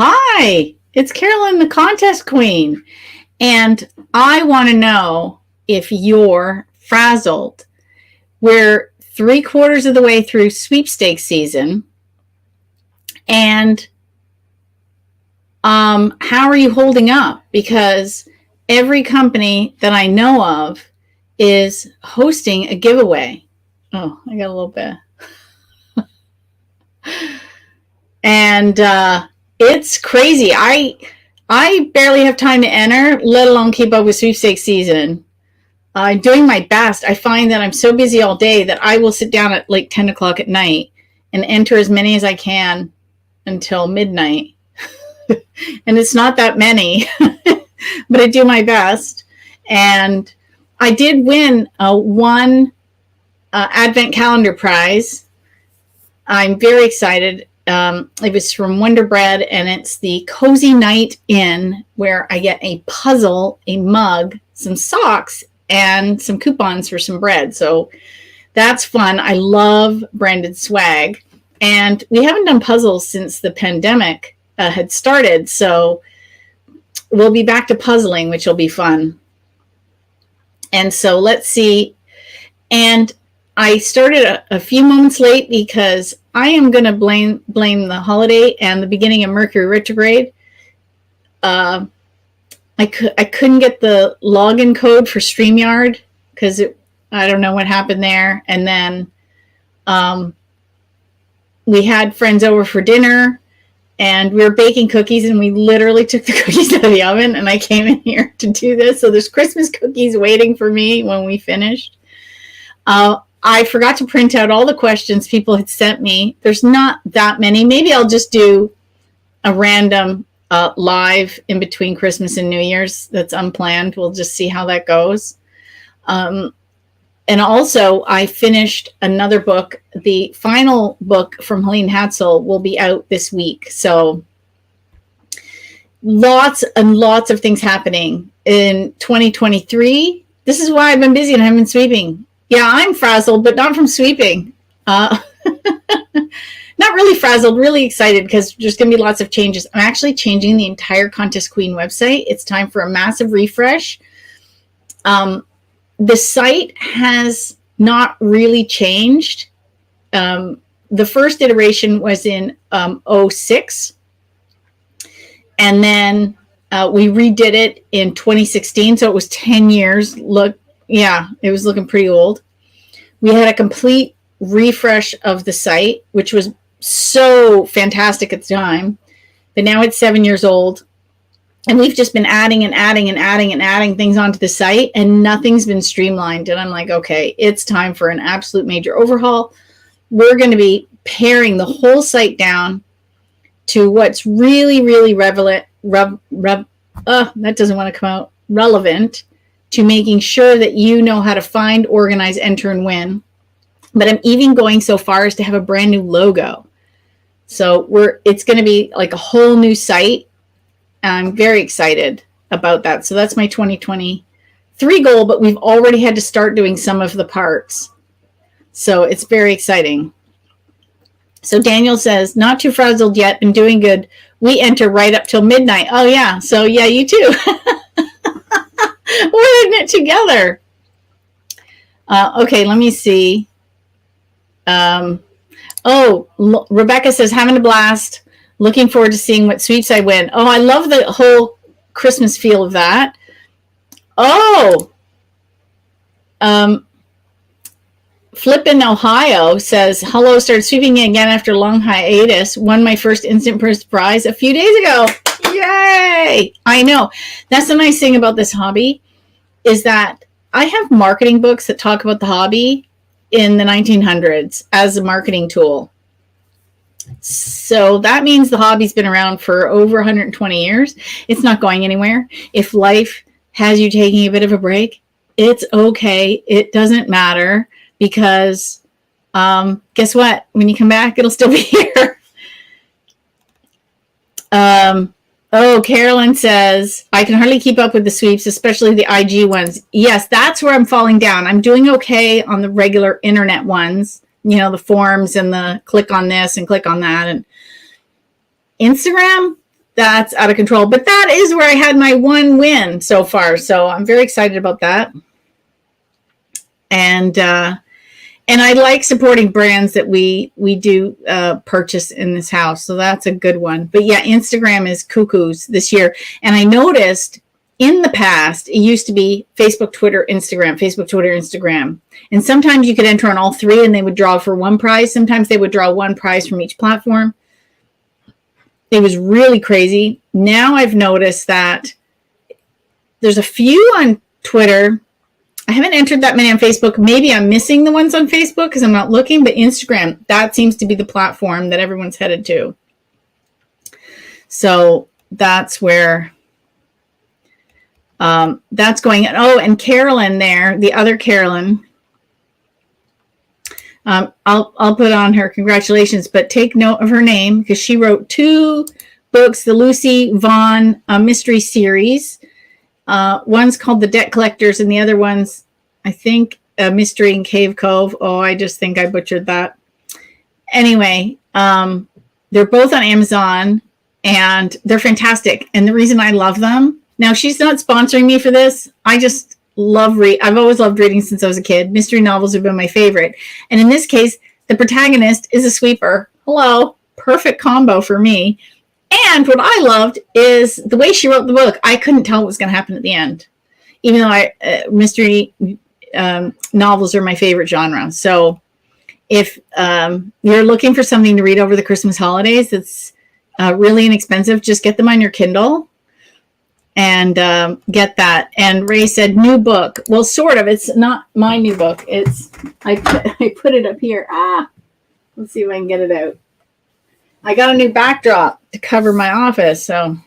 Hi, it's Carolyn, the contest queen, and I want to know if you're frazzled. We're 3/4 of the way through sweepstakes season, and how are you holding up? Because every company that I know of is hosting a giveaway. Oh, I got a little bit. And it's crazy. I barely have time to enter, let alone keep up with sweepstakes season. I'm doing my best. I find that I'm so busy all day that I will sit down at like 10 o'clock at night and enter as many as I can until midnight. And it's not that many, but I do my best. And I did win one Advent calendar prize. I'm very excited. It was from Wonder Bread, and it's the Cozy Night Inn, where I get a puzzle, a mug, some socks, and some coupons for some bread. So that's fun. I love branded swag. And we haven't done puzzles since the pandemic had started. So we'll be back to puzzling, which will be fun. And so let's see. And I started a few moments late because I am going to blame the holiday and the beginning of Mercury retrograde. I couldn't get the login code for StreamYard because I don't know what happened there. And then we had friends over for dinner, and we were baking cookies, and we literally took the cookies out of the oven, and I came in here to do this. So there's Christmas cookies waiting for me when we finished. I forgot to print out all the questions people had sent me. There's not that many. Maybe I'll just do a random live in between Christmas and New Year's that's unplanned. We'll just see how that goes. And also, I finished another book. The final book from Helene Hadsall will be out this week. So lots and lots of things happening in 2023. This is why I've been busy and I haven't been sweeping. Yeah, I'm frazzled, but not from sweeping. Not really frazzled, really excited because there's going to be lots of changes. I'm actually changing the entire Contest Queen website. It's time for a massive refresh. The site has not really changed. The first iteration was in 2006. And then we redid it in 2016. So it was 10 years. Yeah, it was looking pretty old. We had a complete refresh of the site, which was so fantastic at the time. But now it's 7 years old. And we've just been adding things onto the site, and nothing's been streamlined. And I'm like, okay, it's time for an absolute major overhaul. We're going to be paring the whole site down to what's really, really relevant to making sure that you know how to find, organize, enter, and win. But I'm even going so far as to have a brand new logo. So it's going to be like a whole new site. I'm very excited about that. So that's my 2023 goal, but we've already had to start doing some of the parts. So it's very exciting. So Daniel says, not too frazzled yet, been doing good. We enter right up till midnight. Oh yeah. So yeah, you too. We're in it together. Okay, let me see. Rebecca says, having a blast. Looking forward to seeing what sweeps I win. Oh, I love the whole Christmas feel of that. Flippin' Ohio says, hello, started sweeping again after a long hiatus. Won my first instant prize a few days ago. Yay! I know. That's the nice thing about this hobby is that I have marketing books that talk about the hobby in the 1900s as a marketing tool. So that means the hobby's been around for over 120 years. It's not going anywhere. If life has you taking a bit of a break, it's okay. It doesn't matter because guess what? When you come back, it'll still be here. Carolyn says, I can hardly keep up with the sweeps, especially the IG ones. Yes, that's where I'm falling down. I'm doing okay on the regular internet ones. You know, the forums and the click on this and click on that. And Instagram, that's out of control. But that is where I had my one win so far. So I'm very excited about that. And I like supporting brands that we do purchase in this house. So that's a good one. But yeah, Instagram is cuckoos this year. And I noticed in the past, it used to be Facebook, Twitter, Instagram. And sometimes you could enter on all three and they would draw for one prize. Sometimes they would draw one prize from each platform. It was really crazy. Now I've noticed that there's a few on Twitter. I haven't entered that many on Facebook. Maybe I'm missing the ones on Facebook because I'm not looking, but Instagram, that seems to be the platform that everyone's headed to. So that's where that's going. Oh, and Carolyn there, the other Carolyn, I'll put on her congratulations, but take note of her name because she wrote 2 books, the Lucy Vaughn mystery series. One's called The Debt Collectors, and the other one's, I think, Mystery in Cave Cove. Oh, I just think I butchered that. Anyway, they're both on Amazon, and they're fantastic. And the reason I love them, now she's not sponsoring me for this. I just love I've always loved reading since I was a kid. Mystery novels have been my favorite. And in this case, the protagonist is a sweeper. Hello, perfect combo for me. And what I loved is the way she wrote the book. I couldn't tell what was going to happen at the end, even though mystery novels are my favorite genre. So if you're looking for something to read over the Christmas holidays that's really inexpensive, just get them on your Kindle and get that. And Ray said, new book. Well, sort of. It's not my new book. It's I put it up here. Let's see if I can get it out. I got a new backdrop to cover my office. So,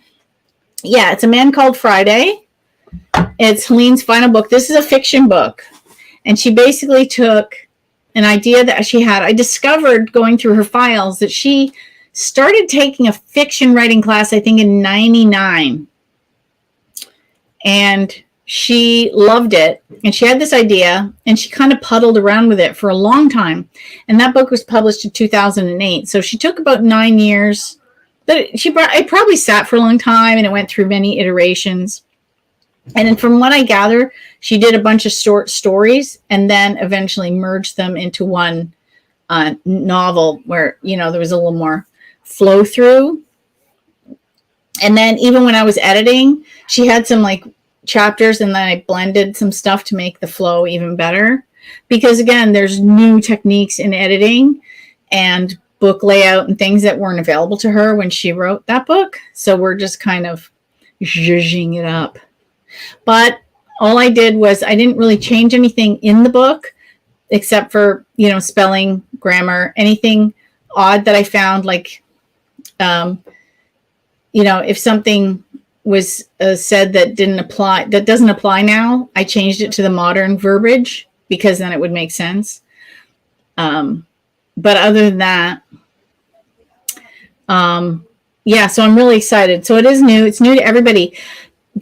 yeah, it's A Man Called Friday. It's Helene's final book. This is a fiction book. And she basically took an idea that she had. I discovered going through her files that she started taking a fiction writing class, I think, in 99. And she loved it. And she had this idea, and she kind of puddled around with it for a long time. And that book was published in 2008. So she took about 9 years. But it probably sat for a long time, and it went through many iterations. And then from what I gather, she did a bunch of short stories and then eventually merged them into one novel where, there was a little more flow through. And then even when I was editing, she had some chapters, and then I blended some stuff to make the flow even better. Because again, there's new techniques in editing and book layout and things that weren't available to her when she wrote that book. So we're just kind of zhuzhing it up. But all I did was I didn't really change anything in the book except for, spelling, grammar, anything odd that I found, if something was said that doesn't apply now, I changed it to the modern verbiage because then it would make sense. But other than that, so I'm really excited. So it is new. It's new to everybody.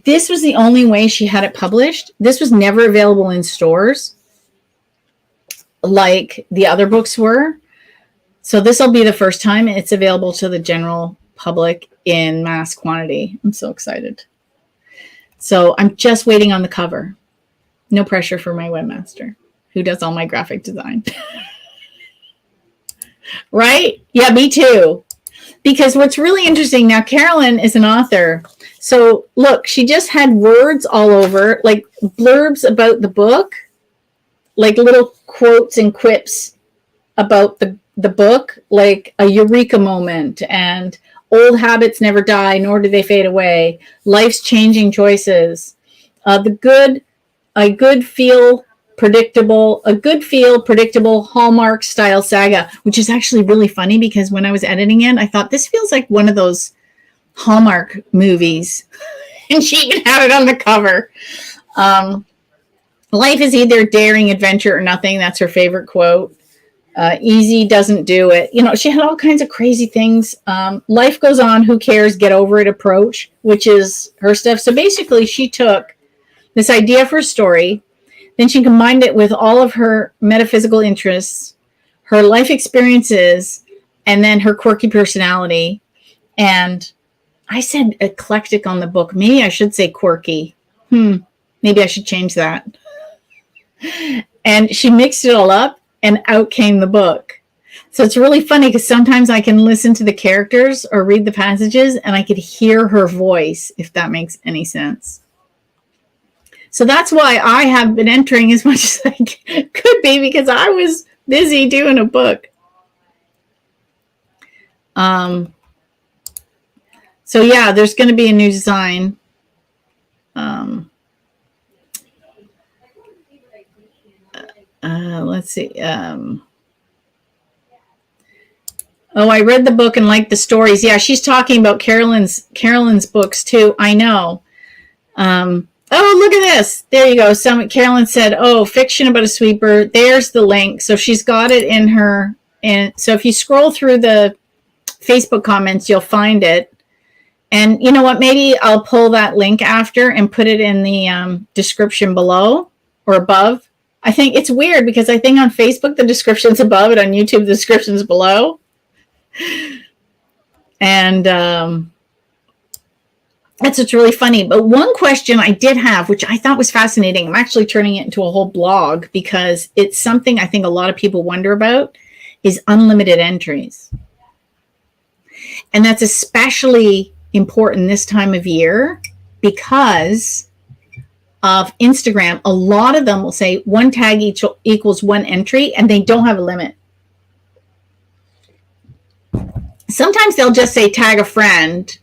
This was the only way she had it published. This was never available in stores like the other books were. So this will be the first time it's available to the general public in mass quantity. I'm so excited. So I'm just waiting on the cover. No pressure for my webmaster who does all my graphic design. Right? Yeah, me too. Because what's really interesting now, Carolyn is an author. So look, she just had words all over, like blurbs about the book, like little quotes and quips about the book, like a eureka moment and old habits never die, nor do they fade away. Life's changing choices. A good feel predictable Hallmark style saga, which is actually really funny because when I was editing it, I thought this feels like one of those Hallmark movies. And she even had it on the cover. Life is either daring adventure or nothing. That's her favorite quote. Easy doesn't do it. She had all kinds of crazy things. Life goes on. Who cares? Get over it approach, which is her stuff. So basically she took this idea for a story. Then she combined it with all of her metaphysical interests, her life experiences, and then her quirky personality. And I said eclectic on the book. Maybe I should say quirky. Maybe I should change that. And she mixed it all up and out came the book. So it's really funny because sometimes I can listen to the characters or read the passages and I could hear her voice, if that makes any sense. So that's why I have been entering as much as I could be, because I was busy doing a book. So yeah, there's going to be a new design. Let's see. I read the book and liked the stories. Yeah, she's talking about Carolyn's books too. I know. Look at this. There you go. Carolyn said, fiction about a sweeper. There's the link. So she's got it in her. And so if you scroll through the Facebook comments, you'll find it. And you know what? Maybe I'll pull that link after and put it in the description below or above. I think it's weird because I think on Facebook, the description's above, and on YouTube, the description's below. And that's what's really funny. But one question I did have, which I thought was fascinating, I'm actually turning it into a whole blog because it's something I think a lot of people wonder about, is unlimited entries. And that's especially important this time of year because of Instagram. A lot of them will say one tag equals one entry, and they don't have a limit. Sometimes they'll just say tag a friend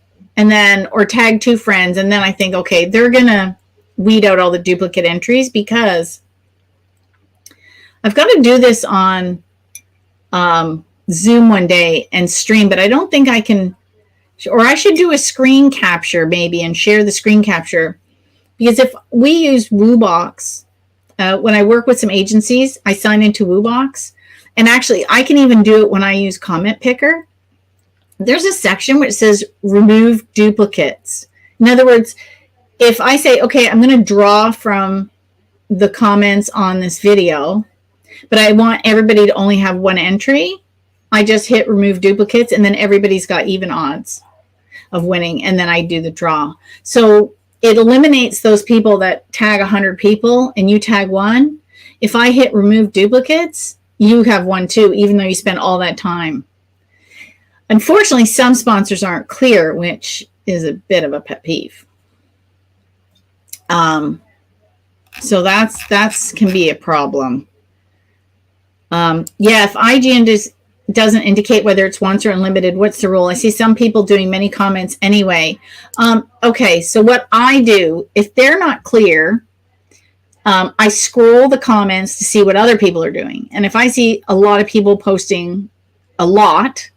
or tag two friends. And then I think, okay, they're going to weed out all the duplicate entries because I've got to do this on Zoom one day and stream, but I don't think I can, or I should do a screen capture maybe and share the screen capture. Because if we use WooBox, when I work with some agencies, I sign into WooBox. And actually, I can even do it when I use Comment Picker. There's a section which says remove duplicates. In other words, if I say, okay, I'm going to draw from the comments on this video, but I want everybody to only have one entry, I just hit remove duplicates, and then everybody's got even odds of winning, and then I do the draw. So it eliminates those people that tag 100 people and you tag one. If I hit remove duplicates, you have one too, even though you spent all that time. Unfortunately, some sponsors aren't clear, which is a bit of a pet peeve. So that's can be a problem. If IGN doesn't indicate whether it's once or unlimited, what's the rule? I see some people doing many comments anyway. Okay, so what I do, if they're not clear, I scroll the comments to see what other people are doing. And if I see a lot of people posting a lot,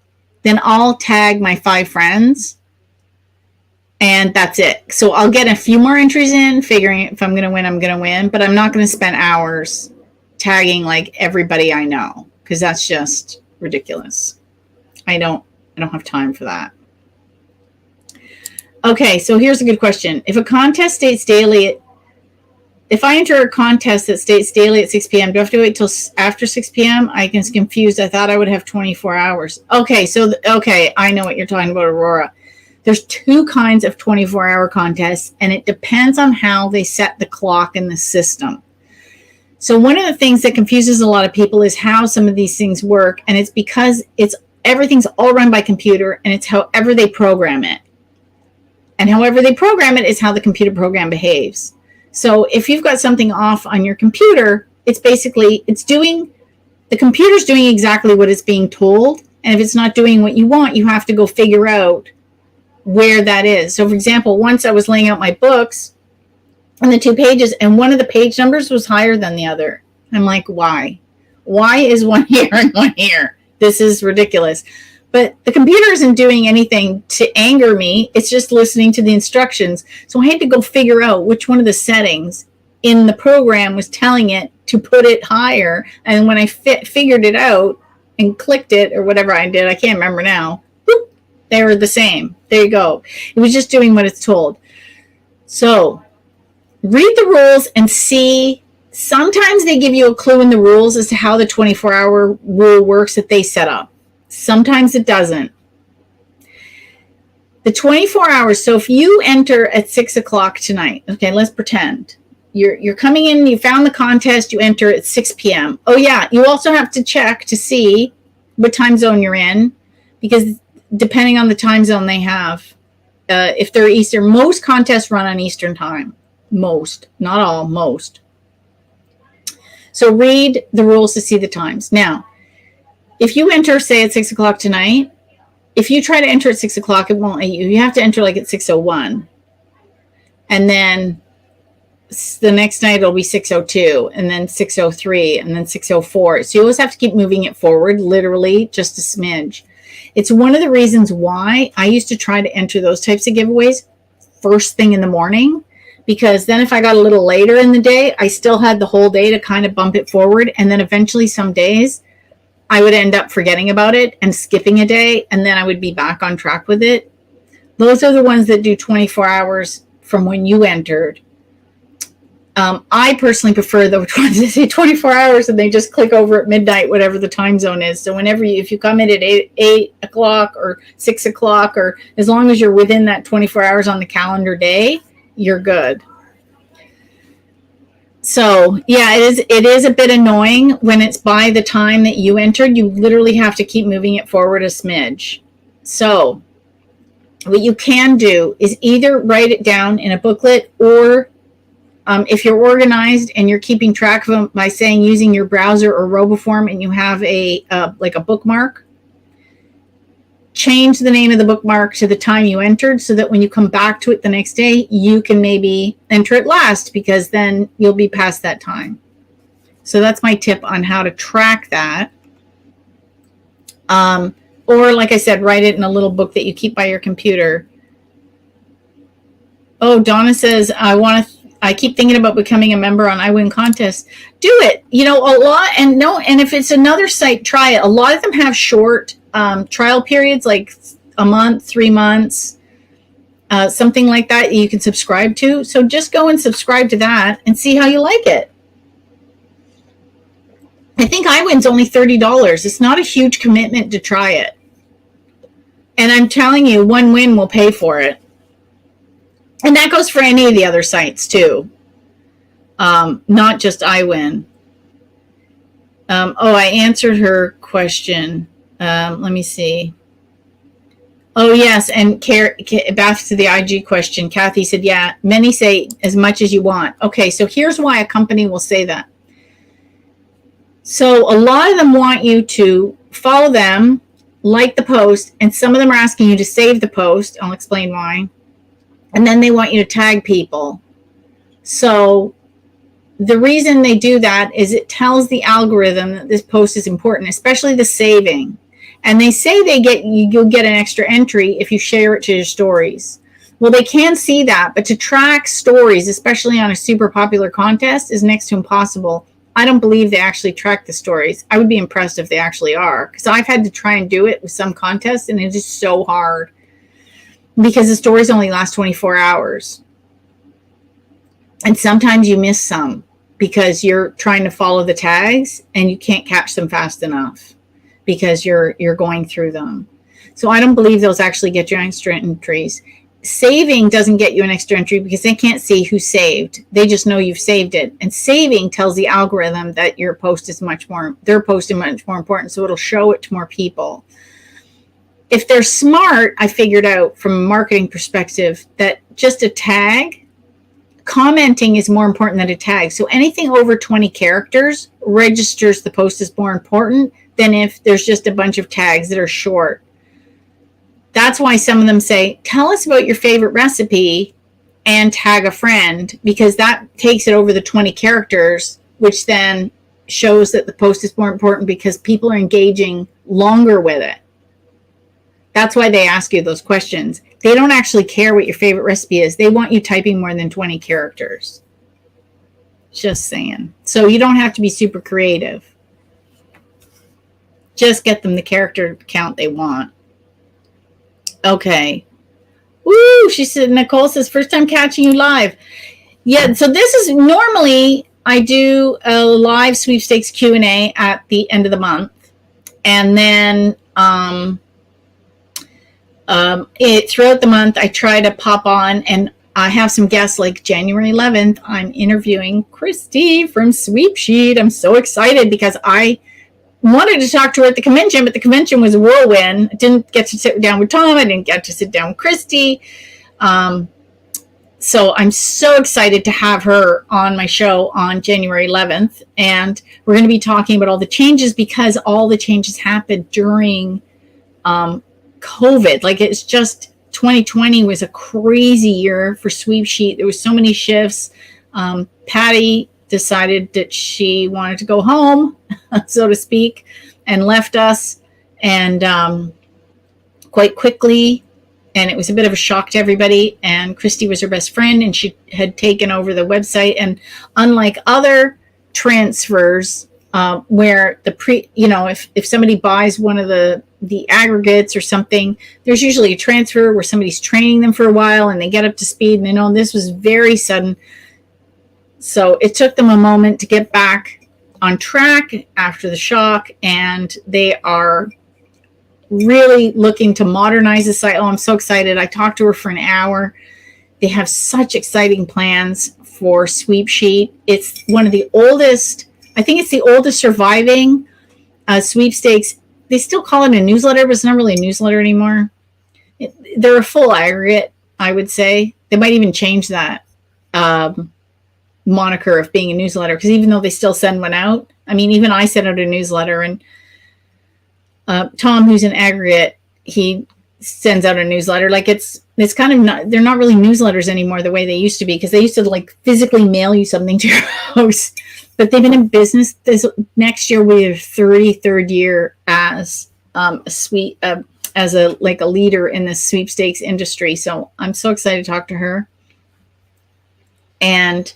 then I'll tag my 5 friends, and that's it. So I'll get a few more entries in, figuring if I'm going to win, I'm going to win, but I'm not going to spend hours tagging like everybody I know, because that's just ridiculous. I don't have time for that. Okay, so here's a good question. If a contest states daily, if I enter a contest that states daily at 6 p.m., do I have to wait till after 6 p.m.? I get confused. I thought I would have 24 hours. Okay, okay, I know what you're talking about, Aurora. There's 2 kinds of 24-hour contests, and it depends on how they set the clock in the system. So one of the things that confuses a lot of people is how some of these things work, and it's because everything's all run by computer, and it's however they program it. And however they program it is how the computer program behaves. So if you've got something off on your computer, it's doing, the computer's doing exactly what it's being told. And if it's not doing what you want, you have to go figure out where that is. So for example, once I was laying out my books and the 2 pages, and one of the page numbers was higher than the other. I'm like, why? Why is one here and one here? This is ridiculous. But the computer isn't doing anything to anger me. It's just listening to the instructions. So I had to go figure out which one of the settings in the program was telling it to put it higher. And when I figured it out and clicked it or whatever I did, I can't remember now, whoop, they were the same. There you go. It was just doing what it's told. So read the rules and see. Sometimes they give you a clue in the rules as to how the 24-hour rule works that they set up. Sometimes it doesn't. The 24 hours. So if you enter at 6 o'clock tonight, okay, let's pretend you're coming in, you found the contest, you enter at 6 p.m. Oh yeah, you also have to check to see what time zone you're in, because depending on the time zone they have, if they're Eastern, most contests run on Eastern time. Most, not all, most. So read the rules to see the times. Now, if you enter, say, at 6 o'clock tonight, if you try to enter at 6 o'clock, it won't let you. You have to enter like at 6:01. And then the next night it'll be 6:02, and then 6:03, and then 6:04. So you always have to keep moving it forward, literally just a smidge. It's one of the reasons why I used to try to enter those types of giveaways first thing in the morning, because then if I got a little later in the day, I still had the whole day to kind of bump it forward. And then eventually some days I would end up forgetting about it and skipping a day, and then I would be back on track with it. Those are the ones that do 24 hours from when you entered. I personally prefer the ones that say 24 hours and they just click over at midnight, whatever the time zone is. So whenever if you come in at 8 o'clock or 6 o'clock, or as long as you're within that 24 hours on the calendar day, you're good. So yeah, it is a bit annoying when it's by the time that you entered. You literally have to keep moving it forward a smidge. So what you can do is either write it down in a booklet, or if you're organized and you're keeping track of them by saying using your browser or RoboForm, and you have like a bookmark, change the name of the bookmark to the time you entered, so that when you come back to it the next day, you can maybe enter it last, because then you'll be past that time. So that's my tip on how to track that. Or like I said, write it in a little book that you keep by your computer. Oh, Donna says, I keep thinking about becoming a member on I Win Contest. Do it. You know, a lot. And if it's another site, try it. A lot of them have short trial periods, like a month, 3 months, something like that you can subscribe to. So just go and subscribe to that and see how you like it. I think iWin's only $30. It's not a huge commitment to try it. And I'm telling you, one win will pay for it. And that goes for any of the other sites too, not just iWin. I answered her question. Let me see. Oh, yes, and back to the IG question. Kathy said, yeah, many say as much as you want. Okay, so here's why a company will say that. So a lot of them want you to follow them, like the post, and some of them are asking you to save the post. I'll explain why. And then they want you to tag people. So the reason they do that is it tells the algorithm that this post is important, especially the saving. And they say you'll get an extra entry if you share it to your stories. Well, they can see that, but to track stories, especially on a super popular contest, is next to impossible. I don't believe they actually track the stories. I would be impressed if they actually are, because I've had to try and do it with some contests, and it is so hard, because the stories only last 24 hours. And sometimes you miss some because you're trying to follow the tags and you can't catch them fast enough because you're going through them. So I don't believe those actually get you extra entries. Saving doesn't get you an extra entry because they can't see who saved. They just know you've saved it. And saving tells the algorithm that their post is much more important. So it'll show it to more people. If they're smart, I figured out from a marketing perspective that just a tag, commenting is more important than a tag. So anything over 20 characters registers the post as more important than if there's just a bunch of tags that are short. That's why some of them say, tell us about your favorite recipe and tag a friend, because that takes it over the 20 characters, which then shows that the post is more important because people are engaging longer with it. That's why they ask you those questions. They don't actually care what your favorite recipe is. They want you typing more than 20 characters. Just saying. So you don't have to be super creative. Just get them the character count they want. Okay. Woo! She said, Nicole says, first time catching you live. Yeah, so this is normally, I do a live sweepstakes Q&A at the end of the month. And then throughout the month, I try to pop on, and I have some guests. Like January 11th, I'm interviewing Christy from Sweepsheet. I'm so excited because I wanted to talk to her at the convention, but the convention was a whirlwind. I didn't get to sit down with Tom. I didn't get to sit down with Christy. So I'm so excited to have her on my show on January 11th. And we're going to be talking about all the changes, because all the changes happened during COVID. Like, it's just 2020 was a crazy year for Sweepsheet. There was so many shifts. Patty decided that she wanted to go home, so to speak, and left us, and quite quickly. And it was a bit of a shock to everybody. And Christy was her best friend, and she had taken over the website. And unlike other transfers, where if somebody buys one of the aggregates or something, there's usually a transfer where somebody's training them for a while and they get up to speed. And this was very sudden. So it took them a moment to get back on track after the shock, and they are really looking to modernize the site. Oh, I'm so excited. I talked to her for an hour. They have such exciting plans for Sweepsheet. It's one of the oldest, I think it's the oldest surviving sweepstakes. They still call it a newsletter, but it's not really a newsletter anymore. They're a full aggregate, I would say. They might even change that moniker of being a newsletter, because even though they still send one out, I mean, even I sent out a newsletter, and Tom, who's an aggregate, he sends out a newsletter. Like, it's kind of not, they're not really newsletters anymore the way they used to be, because they used to like physically mail you something to your house. But they've been in business. This next year we have 33rd year as as a leader in the sweepstakes industry. So I'm so excited to talk to her. And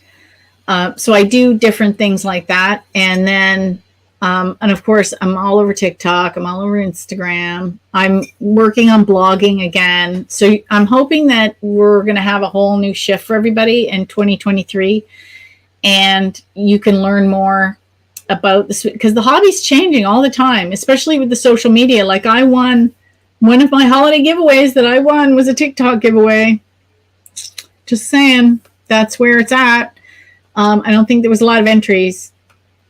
so I do different things like that. And then and of course, I'm all over TikTok. I'm all over Instagram. I'm working on blogging again. So I'm hoping that we're going to have a whole new shift for everybody in 2023. And you can learn more about this, because the hobby's changing all the time, especially with the social media. Like, I won one of my holiday giveaways that I won was a TikTok giveaway. Just saying, that's where it's at. I don't think there was a lot of entries.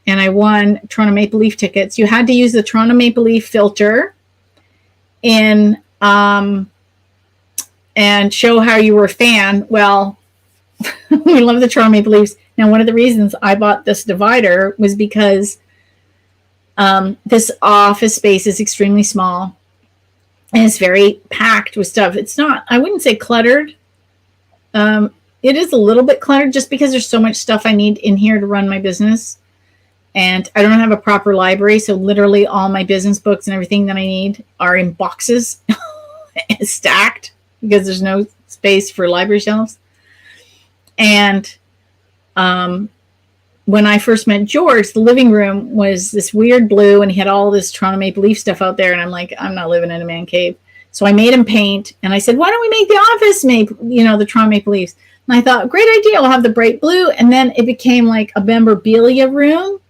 And I won Toronto Maple Leaf tickets. You had to use the Toronto Maple Leaf filter and show how you were a fan. Well, we love the Toronto Maple Leafs. Now, one of the reasons I bought this divider was because this office space is extremely small and it's very packed with stuff. It's not, I wouldn't say cluttered. It is a little bit cluttered just because there's so much stuff I need in here to run my business. And I don't have a proper library, so literally all my business books and everything that I need are in boxes stacked, because there's no space for library shelves. And when I first met George, the living room was this weird blue, and he had all this Toronto Maple Leaf stuff out there. And I'm like, I'm not living in a man cave. So I made him paint, and I said, why don't we make the office the Toronto Maple Leafs? And I thought, great idea. We'll have the bright blue. And then it became like a memorabilia room.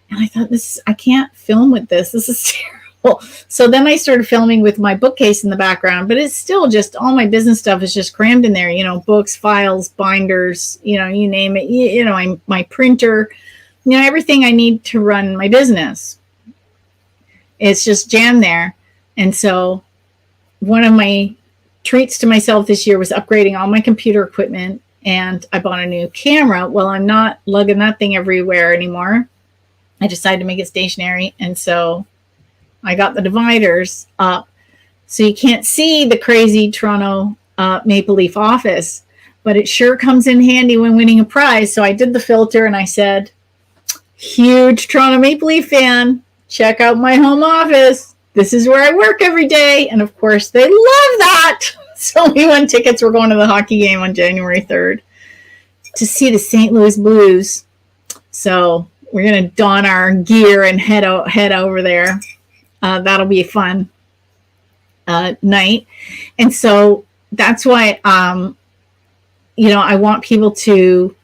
And I thought, I can't film with this. This is terrible. So then I started filming with my bookcase in the background, but it's still just all my business stuff is just crammed in there, books, files, binders, you name it, my printer, everything I need to run my business. It's just jammed there. And so one of my treats to myself this year was upgrading all my computer equipment, and I bought a new camera. Well, I'm not lugging that thing everywhere anymore. I decided to make it stationary, and so I got the dividers up so you can't see the crazy Toronto Maple Leaf office, but it sure comes in handy when winning a prize. So I did the filter, and I said, huge Toronto Maple Leaf fan, check out my home office. This is where I work every day. And of course, they love that. So we won tickets. We're going to the hockey game on January 3rd to see the St. Louis Blues. So we're going to don our gear and head over there. That'll be a fun night. And so that's why, I want people to,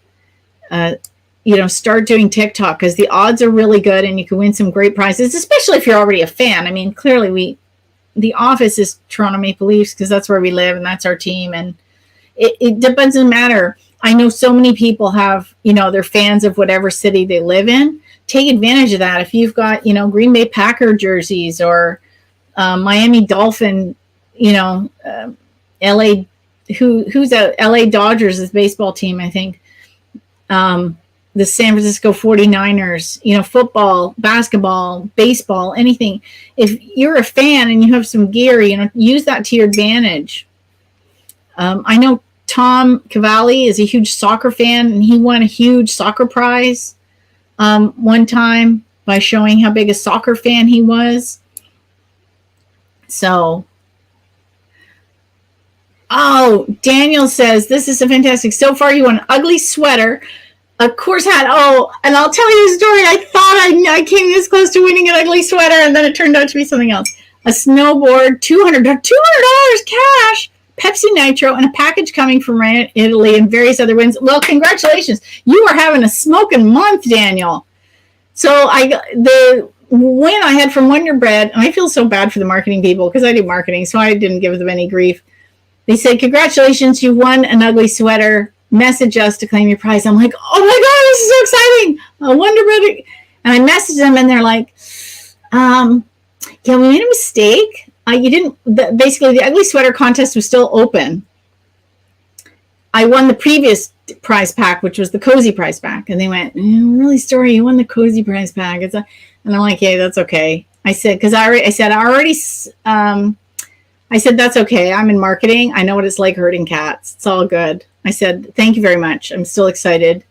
start doing TikTok, because the odds are really good and you can win some great prizes, especially if you're already a fan. I mean, clearly the office is Toronto Maple Leafs because that's where we live and that's our team. And it doesn't matter. I know so many people have, they're fans of whatever city they live in. Take advantage of that. If you've got, Green Bay Packer jerseys or Miami Dolphin, LA, who's a LA Dodgers, is baseball team, I think. The San Francisco 49ers, football, basketball, baseball, anything. If you're a fan and you have some gear, use that to your advantage. I know Tom Cavalli is a huge soccer fan, and he won a huge soccer prize one time by showing how big a soccer fan he was. So, Daniel says, this is so fantastic. So far, you won an ugly sweater, a course hat. Oh, and I'll tell you a story. I thought I came this close to winning an ugly sweater, and then it turned out to be something else. A snowboard, $200 cash, Pepsi Nitro, and a package coming from Italy and various other wins. Well, congratulations. You are having a smoking month, Daniel. So the win I had from Wonder Bread, and I feel so bad for the marketing people because I do marketing, so I didn't give them any grief. They said, congratulations, you won an ugly sweater. Message us to claim your prize. I'm like, oh my God, this is so exciting. Wonder Bread. And I messaged them, and they're like, yeah, we made a mistake. You didn't, basically the ugly sweater contest was still open. I won the previous prize pack, which was the cozy prize pack. And they went, I'm really sorry, you won the cozy prize pack. And I'm like, yeah, that's okay. I said, I said, that's okay. I'm in marketing. I know what it's like herding cats. It's all good. I said, thank you very much. I'm still excited.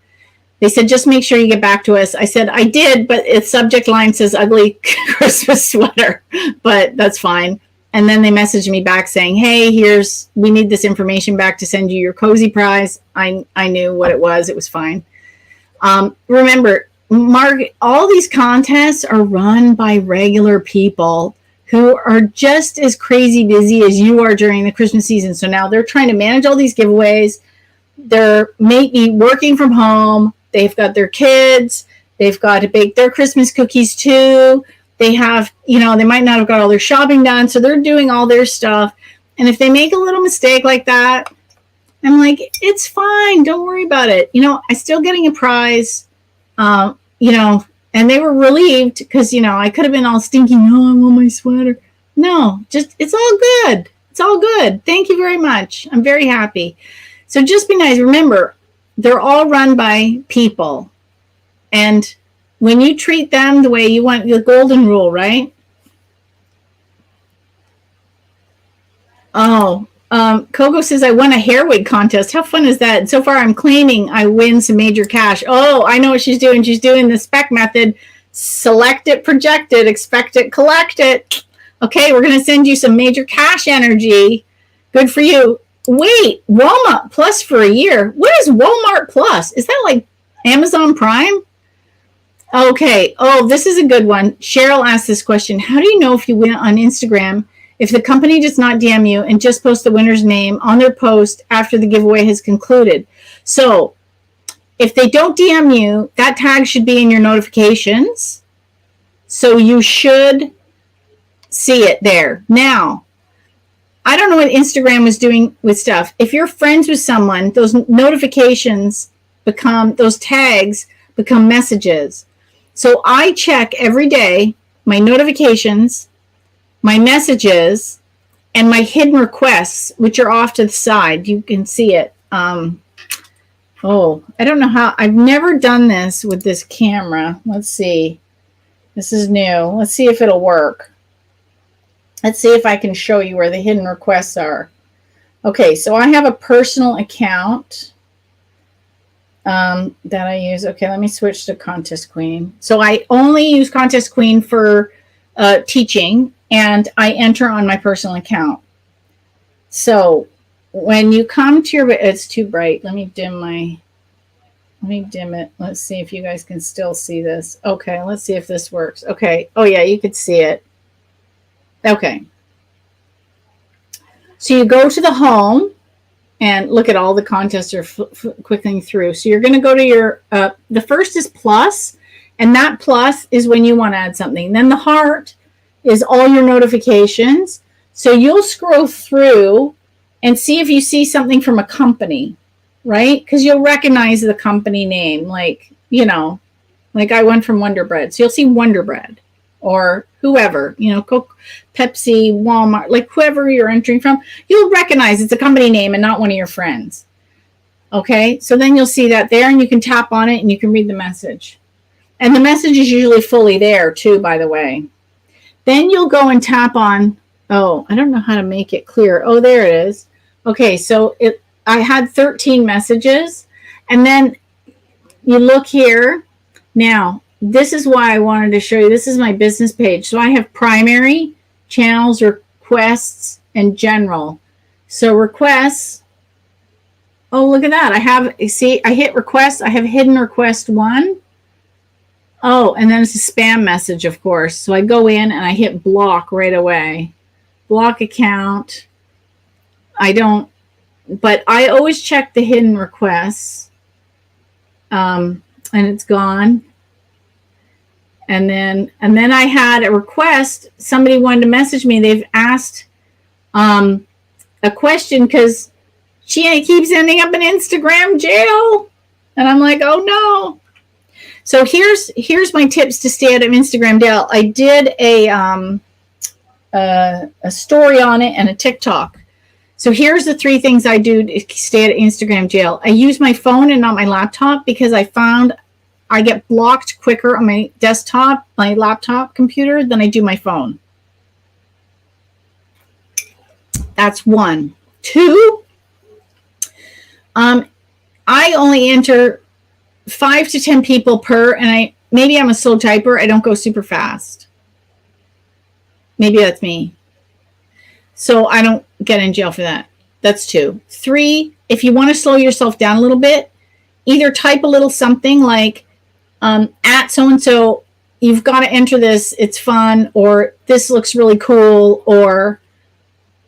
They said, just make sure you get back to us. I said, I did, but its subject line says ugly Christmas sweater, but that's fine. And then they messaged me back saying, hey, we need this information back to send you your cozy prize. I knew what it was. It was fine. Remember, all these contests are run by regular people who are just as crazy busy as you are during the Christmas season. So now they're trying to manage all these giveaways. They're maybe working from home. They've got their kids. They've got to bake their Christmas cookies too. They have, they might not have got all their shopping done. So they're doing all their stuff. And if they make a little mistake like that, I'm like, it's fine. Don't worry about it. I'm still getting a prize, and they were relieved because, I could have been all stinking. Oh, I want my sweater. No, just, it's all good. It's all good. Thank you very much. I'm very happy. So just be nice. Remember, they're all run by people. And when you treat them the way you want, the golden rule, right? Coco says, I won a hair wig contest. How fun is that? And so far, I'm claiming I win some major cash. Oh, I know what she's doing. She's doing the spec method. Select it, project it, expect it, collect it. Okay, we're going to send you some major cash energy. Good for you. Wait, Walmart Plus for a year. What is Walmart Plus? Is that like Amazon Prime? Okay. Oh, this is a good one. Cheryl asked this question. How do you know if you win on Instagram if the company does not DM you and just post the winner's name on their post after the giveaway has concluded? So if they don't DM you, that tag should be in your notifications. So you should see it there. Now, I don't know what Instagram was doing with stuff. If you're friends with someone, those notifications those tags become messages. So I check every day my notifications, my messages, and my hidden requests, which are off to the side. You can see it. I don't know how. I've never done this with this camera. Let's see. This is new. Let's see if it'll work. Let's see if I can show you where the hidden requests are. Okay, so I have a personal account that I use. Okay, let me switch to Contest Queen. So I only use Contest Queen for teaching, and I enter on my personal account. So when you come to your, it's too bright. Let me dim it. Let's see if you guys can still see this. Okay, let's see if this works. Okay. Oh yeah, you could see it. Okay. So you go to the home and look at all the contests are clicking through. So you're going to go to your, the first is plus, and that plus is when you want to add something. Then the heart is all your notifications. So you'll scroll through and see if you see something from a company, right? Because you'll recognize the company name, like, you know, like I went from Wonder Bread. So you'll see Wonder Bread or whoever, you know, Coke, Pepsi, Walmart, like whoever you're entering from, you'll recognize it's a company name and not one of your friends. Okay, so then you'll see that there and you can tap on it and you can read the message. And the message is usually fully there too, by the way. Then you'll go and tap on, oh, I don't know how to make it clear. Oh, there it is. Okay, so I had 13 messages. And then you look here. Now, this is why I wanted to show you. This is my business page. So I have primary, channels, requests, and general. So requests, oh, look at that. I have, see, I hit request. I have hidden request 1. Oh, and then it's a spam message, of course. So I go in and I hit block right away. Block account. I don't, but I always check the hidden requests. And it's gone. And then I had a request. Somebody wanted to message me. They've asked a question because she keeps ending up in Instagram jail. And I'm like, oh no. So here's my tips to stay out of Instagram jail. I did a story on it and a TikTok. So here's the 3 things I do to stay out of Instagram jail. I use my phone and not my laptop because I found I get blocked quicker on my desktop, my laptop computer than I do my phone. That's 1. 2, I only enter 5 to 10 people per, and maybe I'm a slow typer. I don't go super fast. Maybe that's me. So I don't get in jail for that. That's 2. 3, if you want to slow yourself down a little bit, either type a little something like at so-and-so, you've got to enter this, it's fun, or this looks really cool, or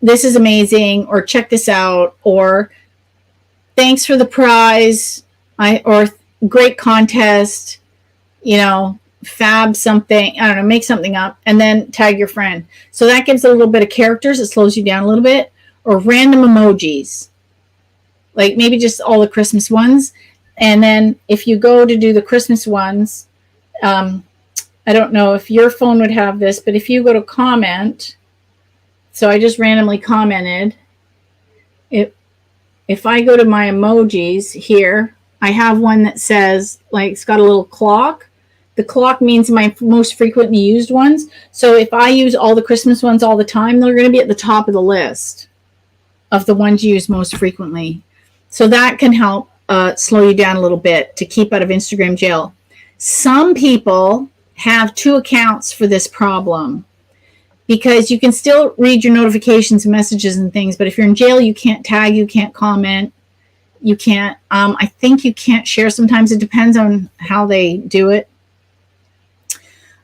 this is amazing, or check this out, or thanks for the prize, or great contest, you know, fab something, I don't know, make something up, and then tag your friend. So that gives a little bit of characters. It slows you down a little bit. Or random emojis, like maybe just all the Christmas ones. And then if you go to do the Christmas ones, I don't know if your phone would have this, but if you go to comment, so I just randomly commented. If I go to my emojis here, I have one that says, like, it's got a little clock. The clock means my most frequently used ones. So if I use all the Christmas ones all the time, they're going to be at the top of the list of the ones you use most frequently. So that can help slow you down a little bit to keep out of Instagram jail. Some people have 2 accounts for this problem because you can still read your notifications and messages and things, but if you're in jail, you can't tag, you can't comment, you can't, I think you can't share sometimes. It depends on how they do it.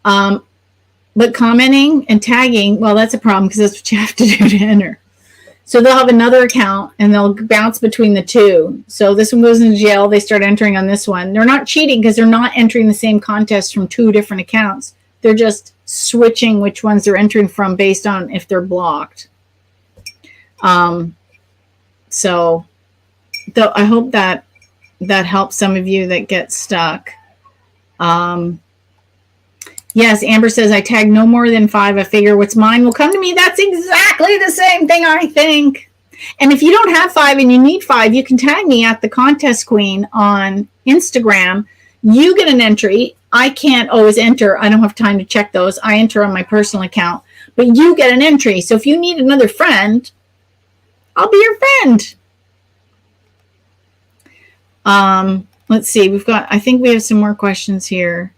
But commenting and tagging, well, that's a problem because that's what you have to do to enter. So they'll have another account and they'll bounce between the 2. So this one goes into jail. They start entering on this one. They're not cheating because they're not entering the same contest from 2 different accounts. They're just switching which ones they're entering from based on if they're blocked. So I hope that helps some of you that get stuck. Yes, Amber says, I tag no more than 5. I figure what's mine will come to me. That's exactly the same thing I think. And if you don't have 5 and you need 5, you can tag me at the Contest Queen on Instagram. You get an entry. I can't always enter. I don't have time to check those. I enter on my personal account. But you get an entry. So if you need another friend, I'll be your friend. Let's see. I think we have some more questions here.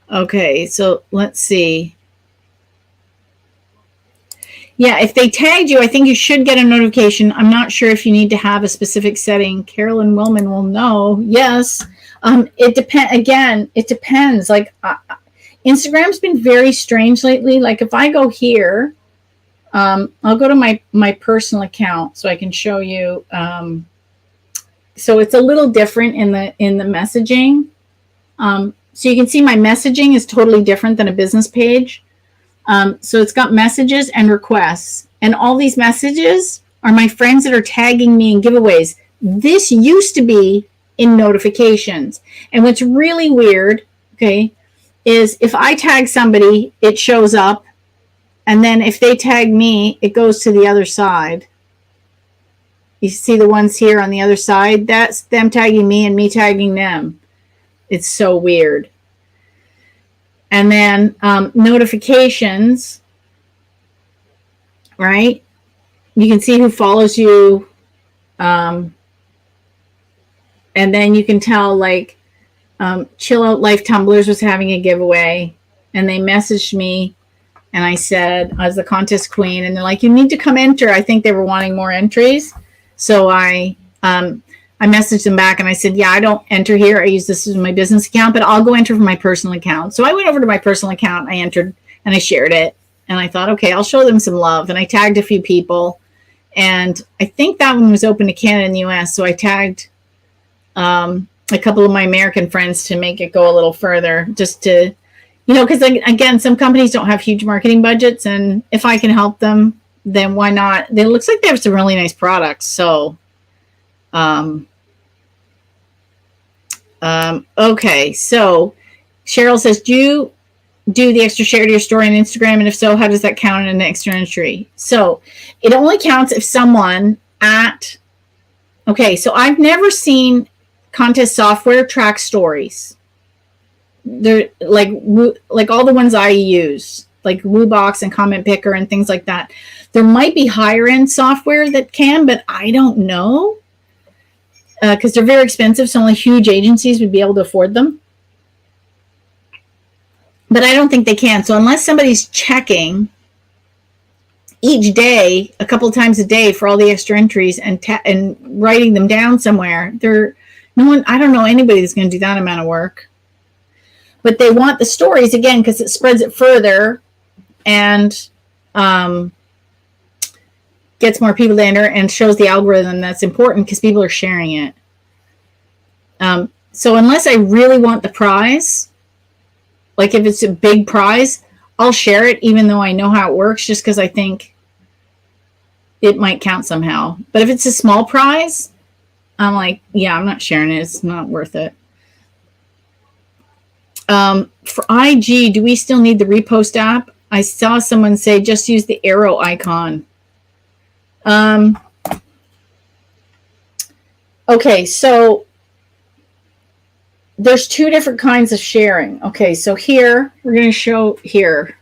Okay, so let's see. Yeah, if they tagged you, I think you should get a notification. I'm not sure if you need to have a specific setting. Carolyn Willman will know. Yes. It depends. Like Instagram's been very strange lately. Like if I go here, I'll go to my personal account so I can show you. So it's a little different in the messaging. So you can see my messaging is totally different than a business page. So it's got messages and requests. And all these messages are my friends that are tagging me in giveaways. This used to be in notifications. And what's really weird, okay, is if I tag somebody, it shows up. And then if they tag me, it goes to the other side. You see the ones here on the other side? That's them tagging me and me tagging them. It's so weird. And then notifications, right? You can see who follows you. And then you can tell, like, Chill Out Life Tumblers was having a giveaway. And they messaged me. And I said, I was the contest queen. And they're like, you need to come enter. I think they were wanting more entries. So I messaged them back and I said, yeah, I don't enter here. I use this as my business account, but I'll go enter from my personal account. So I went over to my personal account. I entered and I shared it. And I thought, okay, I'll show them some love. And I tagged a few people. And I think that one was open to Canada and the US. So I tagged a couple of my American friends to make it go a little further, just to, because again, some companies don't have huge marketing budgets. And if I can help them, then why not? It looks like they have some really nice products. So, okay. So Cheryl says, do you do the extra share to your story on Instagram? And if so, how does that count in an extra entry? So it only counts if someone so I've never seen contest software track stories. They're like all the ones I use, like WooBox and Comment Picker and things like that. There might be higher end software that can, but I don't know, because they're very expensive. So only huge agencies would be able to afford them. But I don't think they can. So unless somebody's checking each day, a couple of times a day for all the extra entries and writing them down somewhere, I don't know anybody that's going to do that amount of work. But they want the stories, again, because it spreads it further and gets more people to enter and shows the algorithm that's important because people are sharing it. So unless I really want the prize, like if it's a big prize, I'll share it even though I know how it works, just because I think it might count somehow. But if it's a small prize, I'm like, yeah, I'm not sharing it. It's not worth it. For IG, do we still need the Repost app? I saw someone say just use the arrow icon. Okay, so there's two different kinds of sharing. Okay, so here, we're going to show here.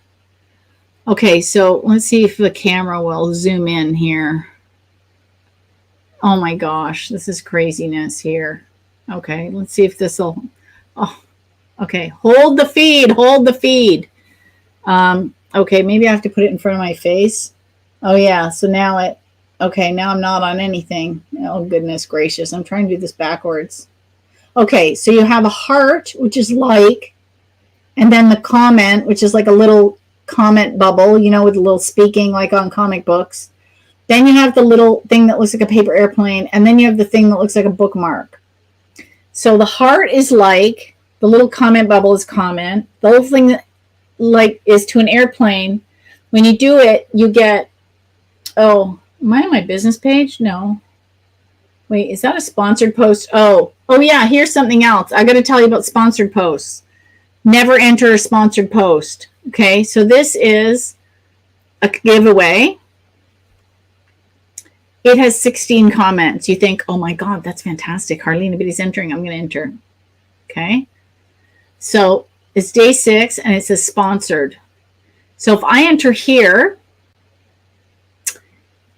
Okay, so let's see if the camera will zoom in here. Oh my gosh, this is craziness here. Okay, let's see if this will, okay, hold the feed. Okay, maybe I have to put it in front of my face. Oh yeah, so now now I'm not on anything. Oh goodness gracious, I'm trying to do this backwards. Okay, so you have a heart, which is like, and then the comment, which is like a little comment bubble, with a little speaking like on comic books. Then you have the little thing that looks like a paper airplane, and then you have the thing that looks like a bookmark. So the heart is like, the little comment bubble is comment. The little thing that is to an airplane. When you do it, you get, am I on my business page? No. Wait, is that a sponsored post? Oh yeah, here's something else. I got to tell you about sponsored posts. Never enter a sponsored post. Okay, so this is a giveaway. It has 16 comments. You think, oh my God, that's fantastic. Hardly anybody's entering. I'm going to enter. Okay, so it's day 6 and it says sponsored. So if I enter here,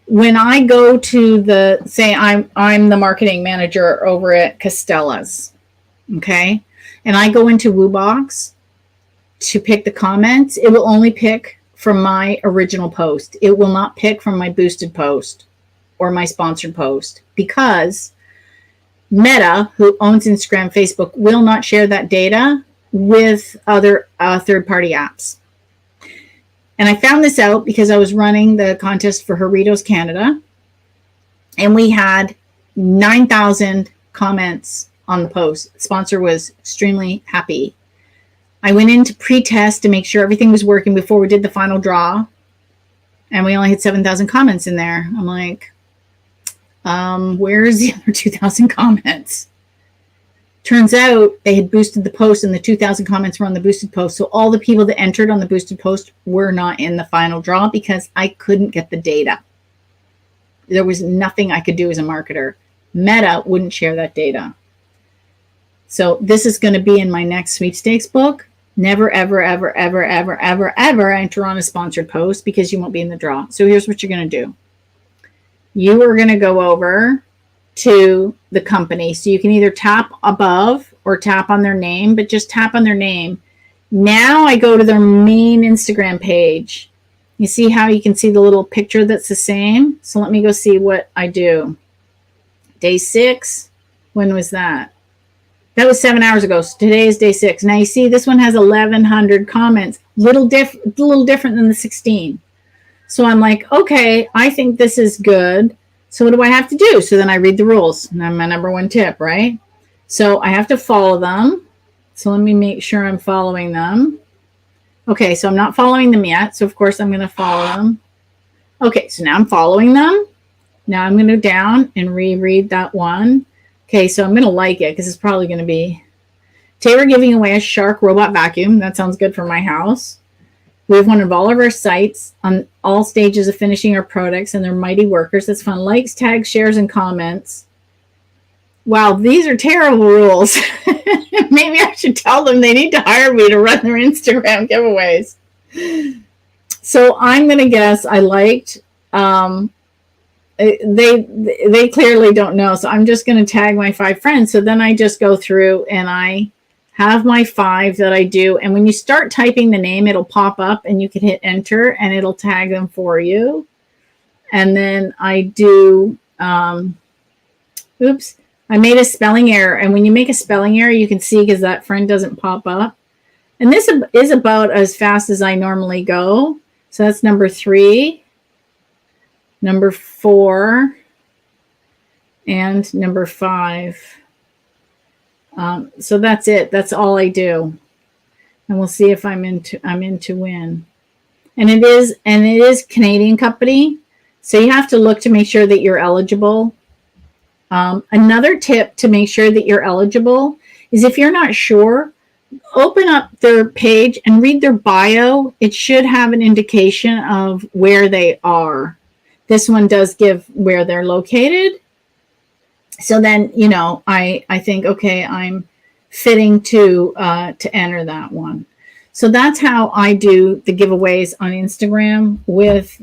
when I go to say I'm the marketing manager over at Costella's, okay, and I go into WooBox to pick the comments, it will only pick from my original post. It will not pick from my boosted post or my sponsored post, because Meta, who owns Instagram, Facebook, will not share that data with other third-party apps. And I found this out because I was running the contest for Doritos Canada, and we had 9,000 comments on the post. The sponsor was extremely happy. I went into pre-test to make sure everything was working before we did the final draw. And we only had 7,000 comments in there. I'm like, where's the other 2,000 comments? Turns out they had boosted the post and the 2,000 comments were on the boosted post. So all the people that entered on the boosted post were not in the final draw because I couldn't get the data. There was nothing I could do as a marketer. Meta wouldn't share that data. So this is going to be in my next sweepstakes book. Never, ever, ever, ever, ever, ever, ever enter on a sponsored post because you won't be in the draw. So here's what you're going to do. You are going to go over to the company. So you can either tap above or tap on their name, but just tap on their name. Now I go to their main Instagram page. You see how you can see the little picture that's the same? So let me go see what I do. Day 6. When was that? That was 7 hours ago. So today is day 6. Now you see this one has 1,100 comments. Little different than the 16. So I'm like, okay, I think this is good. So what do I have to do? So then I read the rules. And that's my number one tip, right? So I have to follow them. So let me make sure I'm following them. Okay, so I'm not following them yet. So of course I'm going to follow them. Okay, so now I'm following them. Now I'm going to go down and reread that one. Okay, so I'm going to like it because it's probably going to be... Today we're giving away a Shark robot vacuum. That sounds good for my house. We have one of all of our sites on all stages of finishing our products, and they're mighty workers. That's fun. Likes, tags, shares, and comments. Wow, these are terrible rules. Maybe I should tell them they need to hire me to run their Instagram giveaways. So I'm going to guess I liked... They clearly don't know. So I'm just going to tag my 5 friends. So then I just go through and I have my 5 that I do. And when you start typing the name, it'll pop up and you can hit enter and it'll tag them for you. And then I do, oops, I made a spelling error. And when you make a spelling error, you can see because that friend doesn't pop up. And this is about as fast as I normally go. So that's number 3. Number 4 and number 5. So that's it. That's all I do. And we'll see if I'm into win. And it is Canadian company. So you have to look to make sure that you're eligible. Another tip to make sure that you're eligible is if you're not sure, open up their page and read their bio. It should have an indication of where they are. This one does give where they're located. So then, you know, I think, okay, I'm fitting to enter that one. So that's how I do the giveaways on Instagram with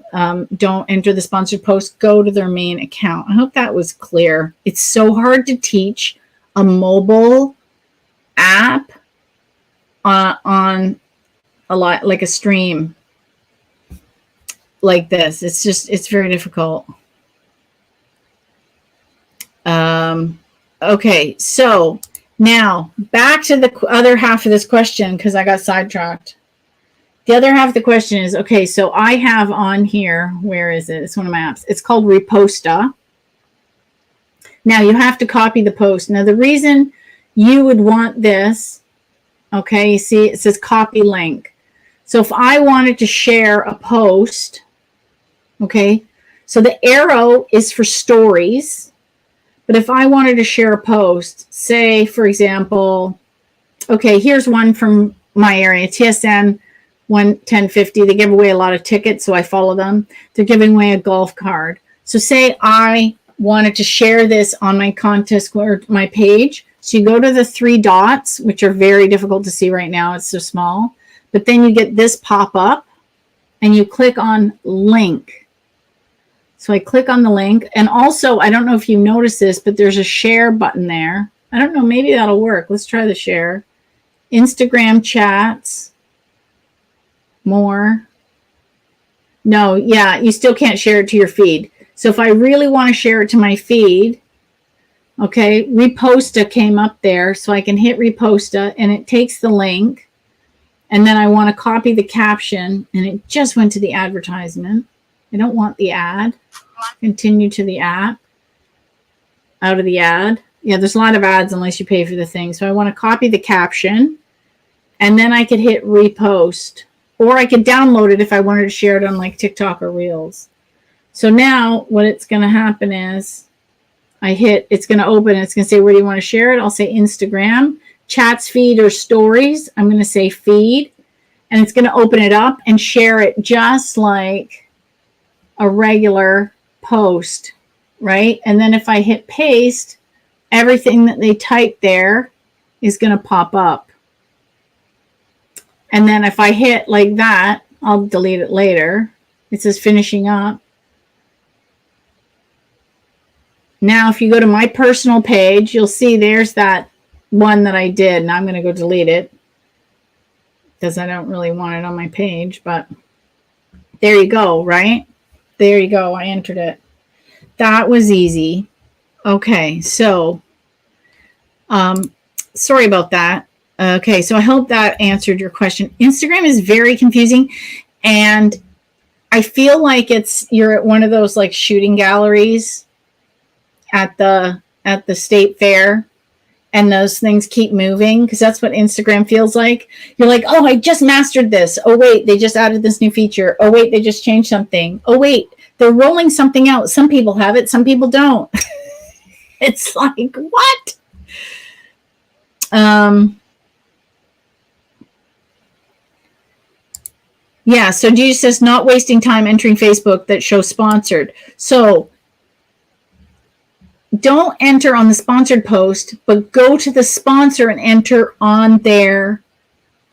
don't enter the sponsored post, go to their main account. I hope that was clear. It's so hard to teach a mobile app on a lot like a stream like this. It's very difficult. Okay, so now back to the other half of this question because I got sidetracked. The other half of the question is, okay, so I have on here, where is it? It's one of my apps. It's called Reposta. Now you have to copy the post. Now the reason you would want this, okay, you see it says copy link. So if I wanted to share a post, okay, so the arrow is for stories. But if I wanted to share a post, say, for example, okay, here's one from my area, TSN 1050. They give away a lot of tickets, so I follow them. They're giving away a golf card. So say I wanted to share this on my contest or my page. So you go to the 3 dots, which are very difficult to see right now. It's so small. But then you get this pop up and you click on link. So I click on the link. And also, I don't know if you noticed this, but there's a share button there. I don't know, maybe that'll work. Let's try the share. Instagram chats. More. No, yeah, you still can't share it to your feed. So if I really want to share it to my feed, okay, Reposta came up there. So I can hit Reposta and it takes the link. And then I want to copy the caption and it just went to the advertisement. I don't want the ad. Continue to the app. Out of the ad. Yeah, there's a lot of ads unless you pay for the thing. So I want to copy the caption. And then I could hit repost. or I could download it if I wanted to share it on like TikTok or Reels. So now what it's going to happen is it's going to open. It's going to say, where do you want to share it? I'll say Instagram, chats, feed, or stories. I'm going to say feed, and it's going to open it up and share it just like a regular post, right? And then if I hit paste, everything that they type there is going to pop up. And then if I hit like that, I'll delete it later. It says finishing up. Now, if you go to my personal page, you'll see there's that one that I did. And I'm going to go delete it because I don't really want it on my page. But there you go, right? There you go. I entered it. That was easy. Okay, so sorry about that. Okay, so I hope that answered your question. Instagram is very confusing, and I feel like you're at one of those like shooting galleries at the state fair, and those things keep moving, because that's what Instagram feels like. You're like, oh, I just mastered this. Oh wait, they just added this new feature. Oh wait, they just changed something. Oh wait, they're rolling something out. Some people have it, some people don't. It's like, what? Yeah, so Jesus says, not wasting time entering Facebook that shows sponsored. So don't enter on the sponsored post, but go to the sponsor and enter on their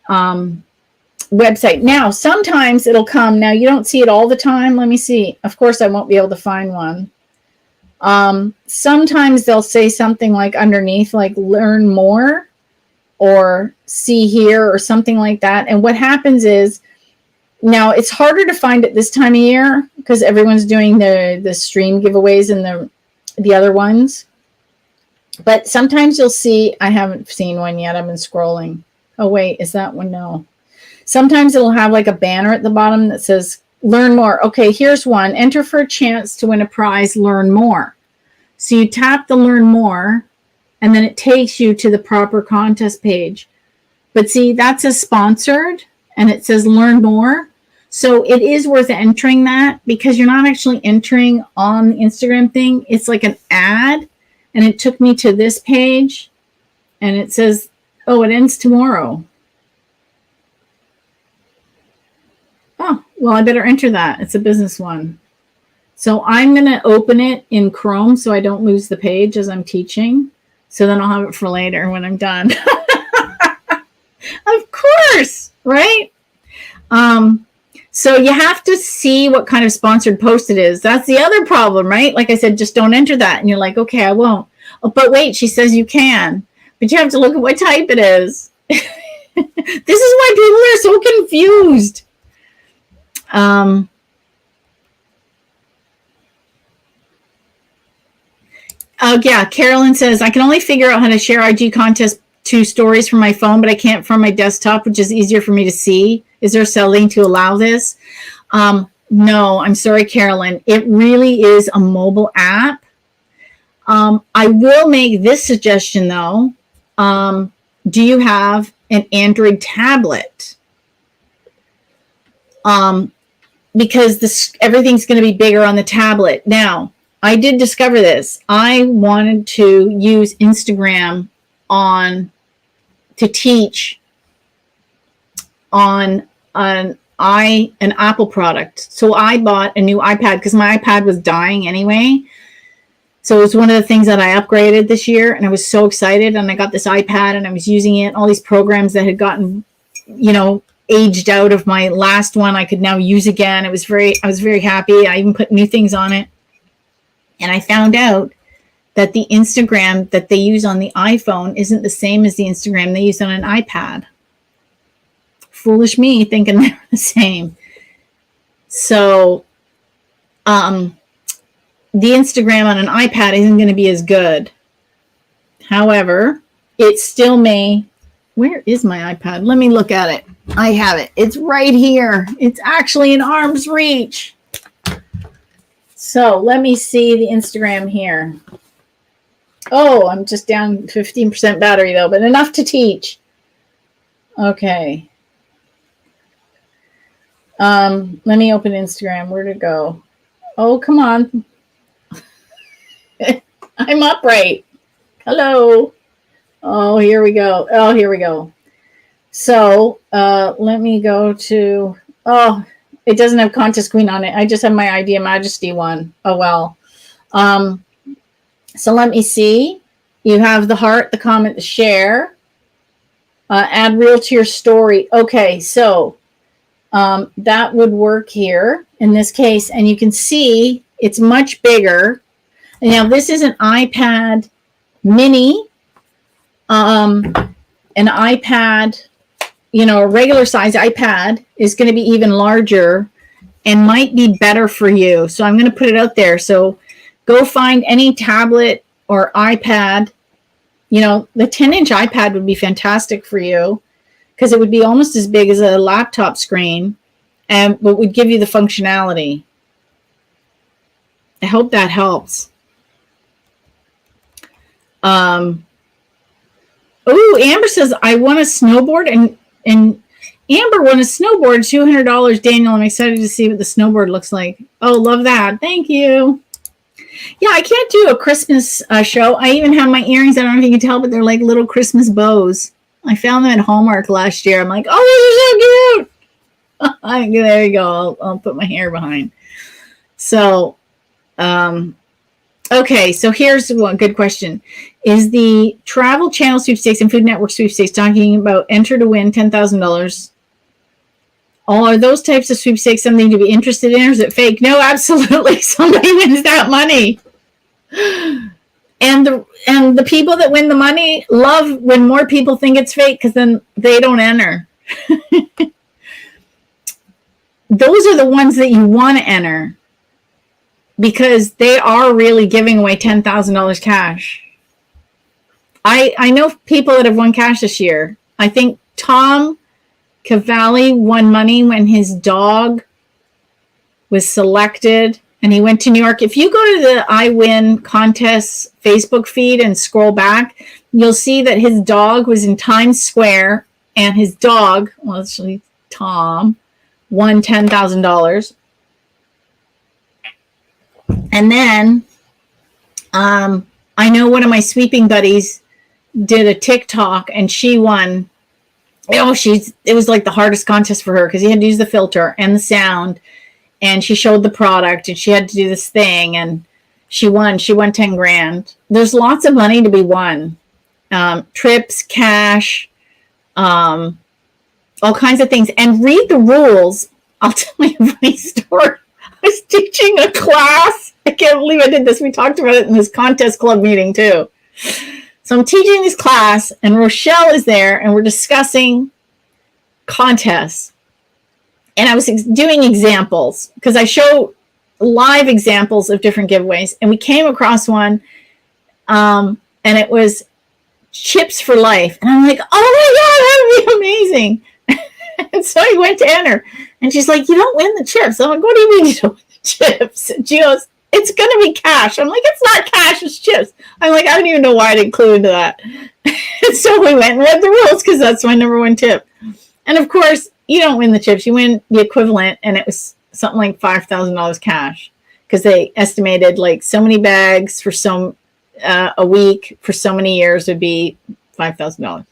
website. Now, sometimes it'll come. Now, you don't see it all the time. Let me see. Of course, I won't be able to find one. Sometimes they'll say something like underneath, like learn more or see here or something like that. And what happens is, now it's harder to find it this time of year because everyone's doing the stream giveaways and the other ones. But sometimes you'll see, I haven't seen one yet. I've been scrolling. Oh, wait, is that one? No. Sometimes it'll have like a banner at the bottom that says learn more. Okay, here's one. Enter for a chance to win a prize, learn more. So you tap the learn more, and then it takes you to the proper contest page. But see, that's a sponsored, and it says learn more. So it is worth entering that, because you're not actually entering on the Instagram thing. It's like an ad, and it took me to this page, and it says, oh, it ends tomorrow. Oh, well, I better enter that. It's a business one. So I'm going to open it in Chrome so I don't lose the page as I'm teaching. So then I'll have it for later when I'm done. Of course, right? So you have to see what kind of sponsored post it is. That's the other problem, right? Like I said, just don't enter that. And you're like, okay, I won't. Oh, but wait, she says you can. But you have to look at what type it is. This is why people are so confused. Yeah, Carolyn says, I can only figure out how to share IG contest to stories from my phone, but I can't from my desktop, which is easier for me to see. Is there a setting to allow this? No, I'm sorry, Carolyn. It really is a mobile app. I will make this suggestion, though. Do you have an Android tablet? Because everything's going to be bigger on the tablet. Now, I did discover this. I wanted to use Instagram to teach on an Apple product. So I bought a new iPad because my iPad was dying anyway. So it was one of the things that I upgraded this year, and I was so excited. And I got this iPad, and I was using it. All these programs that had gotten, aged out of my last one, I could now use again. I was very happy. I even put new things on it. And I found out that the Instagram that they use on the iPhone isn't the same as the Instagram they use on an iPad. Foolish me thinking they're the same. So the Instagram on an iPad isn't going to be as good. However, it still may. Where is my iPad? Let me look at it. I have it. It's right here. It's actually in arm's reach. So let me see the Instagram here. Oh, I'm just down 15% battery though, but enough to teach. Okay. Let me open Instagram. Where'd it go? Oh, come on. I'm upright. Hello. Oh, here we go. Oh, here we go. So let me go to, oh, it doesn't have Contest Queen on it. I just have my Idea Majesty one. Oh, well. So let me see. You have the heart, the comment, the share. Add reel to your story. Okay, so that would work here in this case. And you can see it's much bigger. And now this is an iPad mini. An iPad, a regular size iPad is going to be even larger and might be better for you. So I'm going to put it out there. So go find any tablet or iPad. The 10-inch iPad would be fantastic for you because it would be almost as big as a laptop screen and but would give you the functionality. I hope that helps. Oh, Amber says, I want a snowboard and Amber won a snowboard, $200. Daniel, I'm excited to see what the snowboard looks like. Oh, love that. Thank you. Yeah, I can't do a Christmas show. I even have my earrings. I don't know if you can tell, but they're like little Christmas bows. I found them at Hallmark last year. I'm like, oh, these are so cute. There you go. I'll put my hair behind. So, okay. So here's one good question. Is the Travel Channel Sweepstakes and Food Network Sweepstakes talking about enter to win $10,000? Are those types of sweepstakes something to be interested in, or is it fake? No, absolutely. Somebody wins that money. And the people that win the money love when more people think it's fake because then they don't enter. Those are the ones that you want to enter because they are really giving away $10,000 cash. I know people that have won cash this year. I think Tom Cavalli won money when his dog was selected and he went to New York. If you go to the I Win contest Facebook feed and scroll back, you'll see that his dog was in Times Square and his dog, well, actually Tom, won $10,000. And then I know one of my sweeping buddies did a TikTok and she won. It was like the hardest contest for her because you had to use the filter and the sound, and she showed the product and she had to do this thing and she won 10 grand. There's lots of money to be won. Trips, cash, all kinds of things. And read the rules. I'll tell you a funny story. I was teaching a class. I can't believe I did this. We talked about it in this contest club meeting too. So I'm teaching this class and Rochelle is there and we're discussing contests. And I was doing examples because I show live examples of different giveaways. And we came across one and it was chips for life. And I'm like, oh my God, that would be amazing. And so I went to enter and she's like, you don't win the chips. I'm like, what do you mean you don't win the chips? And she goes, it's going to be cash. I'm like, it's not cash, it's chips. I'm like, I don't even know why I'd include that. And so we went and read the rules because that's my number one tip. And of course, you don't win the chips. You win the equivalent. And it was something like $5,000 cash because they estimated like so many bags for a week for so many years would be $5,000.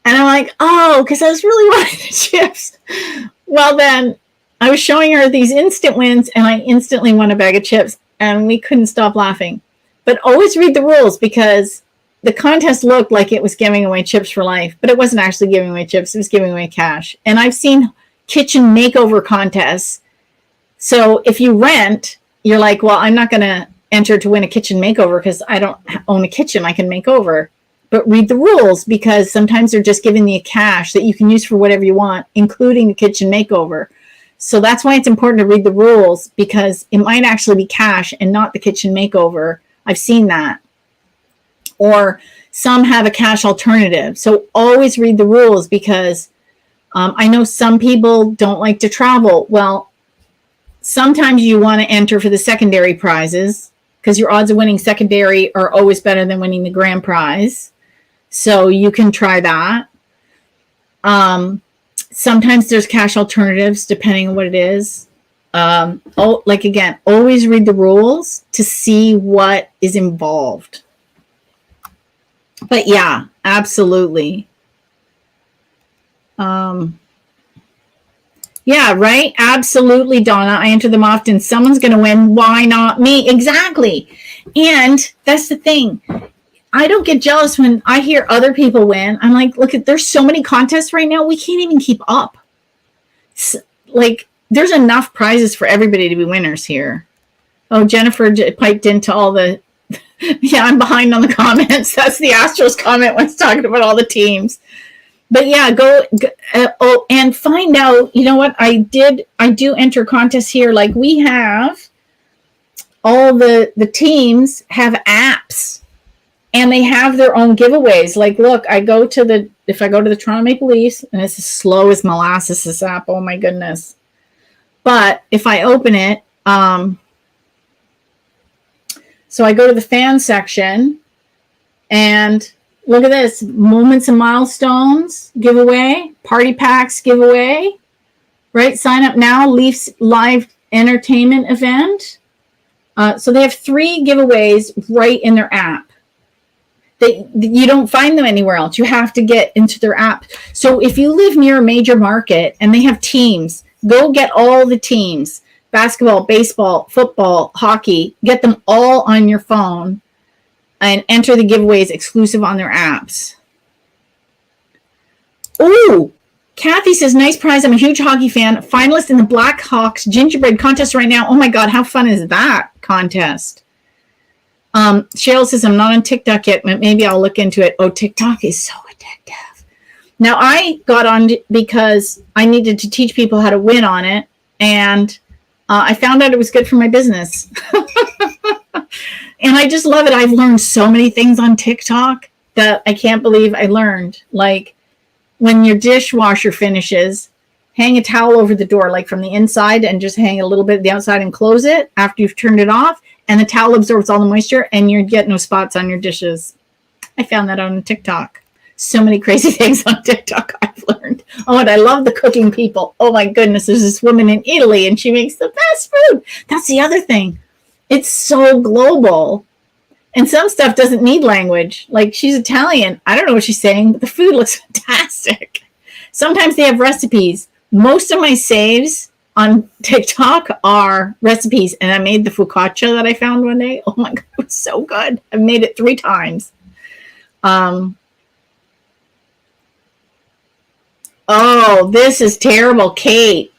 And I'm like, oh, because I was really wanting the chips. Well, then I was showing her these instant wins and I instantly won a bag of chips and we couldn't stop laughing. But always read the rules because the contest looked like it was giving away chips for life, but it wasn't actually giving away chips. It was giving away cash. And I've seen kitchen makeover contests. So if you rent, you're like, well, I'm not going to enter to win a kitchen makeover because I don't own a kitchen I can make over. But read the rules because sometimes they're just giving you cash that you can use for whatever you want, including a kitchen makeover. So that's why it's important to read the rules because it might actually be cash and not the kitchen makeover. I've seen that. Or some have a cash alternative. So always read the rules because I know some people don't like to travel. Well, sometimes you want to enter for the secondary prizes because your odds of winning secondary are always better than winning the grand prize. So you can try that. Sometimes there's cash alternatives depending on what it is. Like again, always read the rules to see what is involved. But yeah, absolutely. Yeah, right? Absolutely, Donna. I enter them often. Someone's going to win. Why not me? Exactly. And that's the thing. I don't get jealous when I hear other people win. I'm like, look, there's so many contests right now. We can't even keep up. Like, there's enough prizes for everybody to be winners here. Oh, Jennifer piped into all the, yeah, I'm behind on the comments. That's the Astros comment when it's talking about all the teams. But yeah, go and find out, you know what, I do enter contests here. Like we have all the teams have apps and they have their own giveaways. Like, look, if I go to the Toronto Maple Leafs, and it's as slow as molasses, this app, oh my goodness. But if I open it, so I go to the fan section and look at this, moments and milestones giveaway, party packs giveaway, right? Sign up now, Leafs live entertainment event. So they have 3 giveaways right in their app. You don't find them anywhere else. You have to get into their app. So if you live near a major market and they have teams, go get all the teams, basketball, baseball, football, hockey, get them all on your phone and enter the giveaways exclusive on their apps. Ooh, Kathy says, nice prize. I'm a huge hockey fan. Finalist in the Blackhawks gingerbread contest right now. Oh my God, how fun is that contest? Cheryl says, I'm not on TikTok yet, but maybe I'll look into it. Oh, TikTok is so addictive. Now, I got on because I needed to teach people how to win on it, and I found out it was good for my business. And I just love it. I've learned so many things on TikTok that I can't believe I learned. Like when your dishwasher finishes, hang a towel over the door, like from the inside, and just hang a little bit the outside and close it after you've turned it off. And the towel absorbs all the moisture and you get no spots on your dishes. I found that on TikTok. So many crazy things on TikTok I've learned. Oh, and I love the cooking people. Oh my goodness, there's this woman in Italy and she makes the best food. That's the other thing. It's so global. And some stuff doesn't need language. Like she's Italian. I don't know what she's saying, but the food looks fantastic. Sometimes they have recipes. Most of my saves on TikTok are recipes. And I made the focaccia that I found one day. Oh my God, it was so good. I've made it 3 times. Oh, this is terrible, Kate.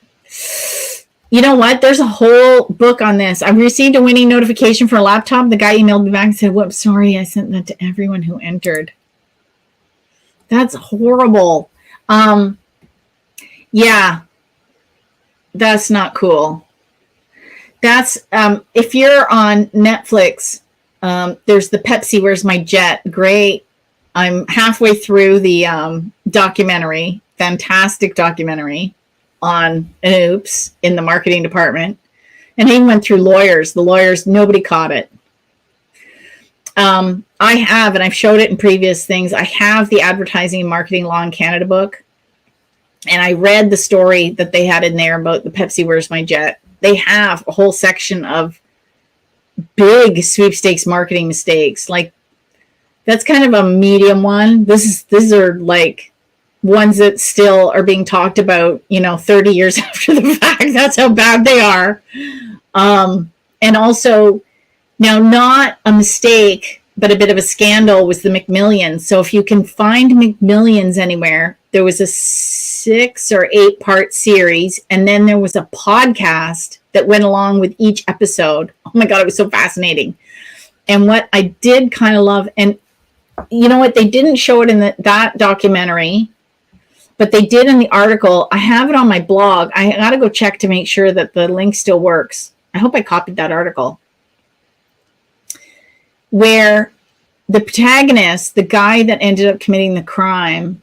You know what? There's a whole book on this. I received a winning notification for a laptop. The guy emailed me back and said, whoops, sorry, I sent that to everyone who entered. That's horrible. Yeah, that's not cool. That's, if you're on Netflix, there's the Pepsi, Where's My Jet? Great. I'm halfway through the documentary, fantastic documentary on Oops in the marketing department. And he went through lawyers. The lawyers, nobody caught it. I have, and I've showed it in previous things, I have the Advertising and Marketing Law in Canada book. And I read the story that they had in there about the Pepsi, Where's My Jet? They have a whole section of big sweepstakes marketing mistakes. Like, that's kind of a medium one. These are like ones that still are being talked about, 30 years after the fact. That's how bad they are. And also, now not a mistake, but a bit of a scandal was the McMillions. So if you can find McMillions anywhere, there was a 6 or 8 part series. And then there was a podcast that went along with each episode. Oh my God, it was so fascinating. And what I did kind of love, and you know what, they didn't show it in that documentary, but they did in the article. I have it on my blog. I got to go check to make sure that the link still works. I hope I copied that article. Where the protagonist, the guy that ended up committing the crime,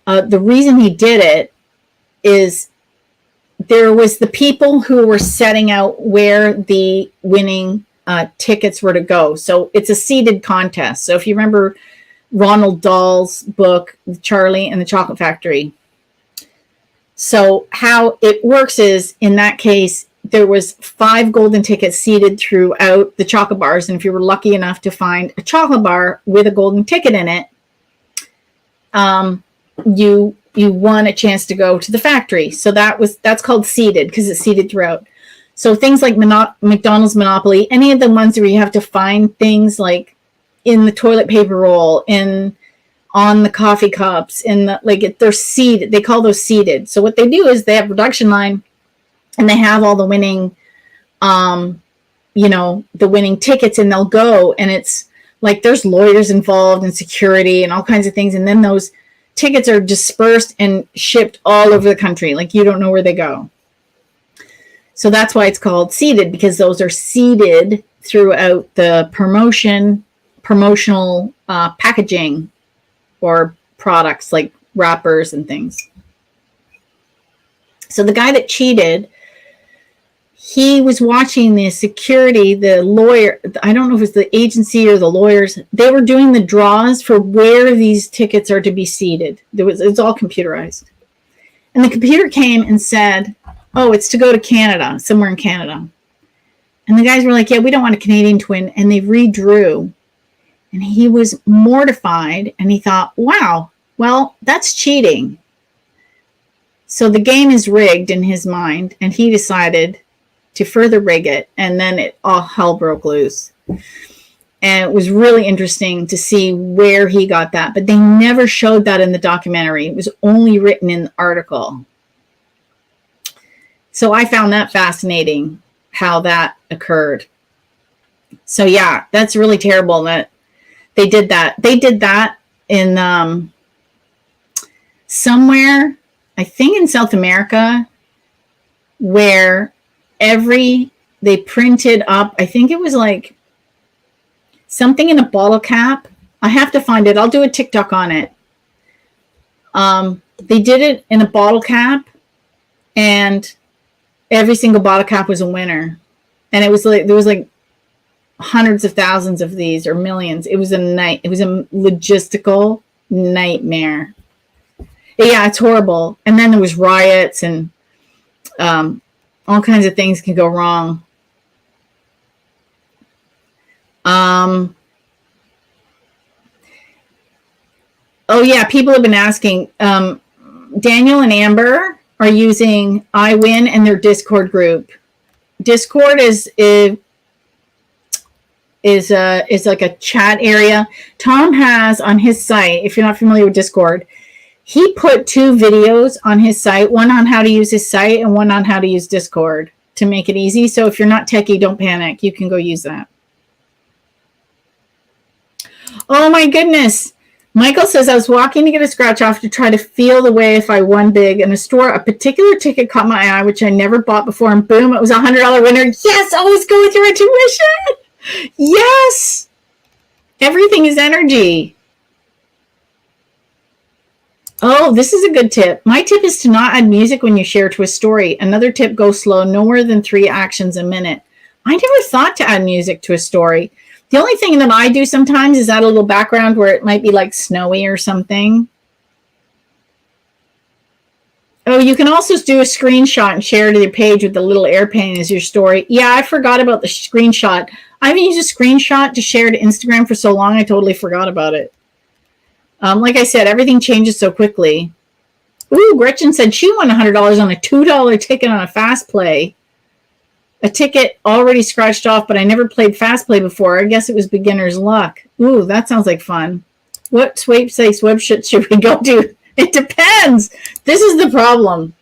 the reason he did it is there was the people who were setting out where the winning tickets were to go. So it's a seeded contest. So if you remember Ronald Dahl's book, Charlie and the Chocolate Factory, So how it works is, in that case, there was 5 golden tickets seeded throughout the chocolate bars. And if you were lucky enough to find a chocolate bar with a golden ticket in it, you won a chance to go to the factory. So that's called seeded, because it's seeded throughout. So things like McDonald's Monopoly, any of the ones where you have to find things like in the toilet paper roll, on the coffee cups, they're seeded. They call those seeded. So what they do is they have a production line, and they have all the winning, the winning tickets, and they'll go, and it's like there's lawyers involved and security and all kinds of things, and then those tickets are dispersed and shipped all over the country. Like, you don't know where they go. So that's why it's called seeded, because those are seeded throughout the promotional packaging or products like wrappers and things. So the guy that cheated, he was watching the security, the lawyer, I don't know if it was the agency or the lawyers, they were doing the draws for where these tickets are to be seeded. It's all computerized. And the computer came and said, oh, it's to go to Canada, somewhere in Canada. And the guys were like, yeah, we don't want a Canadian twin. And they redrew. And he was mortified. And he thought, wow, well, that's cheating. So the game is rigged in his mind. And he decided to further rig it. And then all hell broke loose. And it was really interesting to see where he got that. But they never showed that in the documentary. It was only written in the article. So I found that fascinating, how that occurred. So yeah, that's really terrible that they did that. They did that in somewhere, I think in South America, where they printed up, I think it was like something in a bottle cap. I have to find it. I'll do a TikTok on it. They did it in a bottle cap, and every single bottle cap was a winner. And it was like, there was like hundreds of thousands of these, or millions. It was a logistical nightmare. Yeah, it's horrible. And then there was riots, and all kinds of things can go wrong. Oh yeah, people have been asking. Daniel and Amber are using iWin and their Discord group. Discord is like a chat area. Tom has on his site, if you're not familiar with Discord, he put 2 videos on his site, one on how to use his site and one on how to use Discord to make it easy. So if you're not techie, don't panic. You can go use that. Oh my goodness. Michael says, I was walking to get a scratch off to try to feel the way if I won big. In a store, a particular ticket caught my eye, which I never bought before, and boom, it was $100 winner. Yes, always go with your intuition. Yes. Everything is energy. Oh, this is a good tip. My tip is to not add music when you share to a story. Another tip, go slow, no more than 3 actions a minute. I never thought to add music to a story. The only thing that I do sometimes is add a little background where it might be like snowy or something. Oh, you can also do a screenshot and share it to your page with the little airplane as your story. Yeah, I forgot about the screenshot. I haven't used a screenshot to share to Instagram for so long, I totally forgot about it. Like I said, everything changes so quickly. Ooh, Gretchen said she won $100 on a $2 ticket on a fast play. A ticket already scratched off, but I never played fast play before. I guess it was beginner's luck. Ooh, that sounds like fun. What sweepstakes website should we go to? It depends. This is the problem.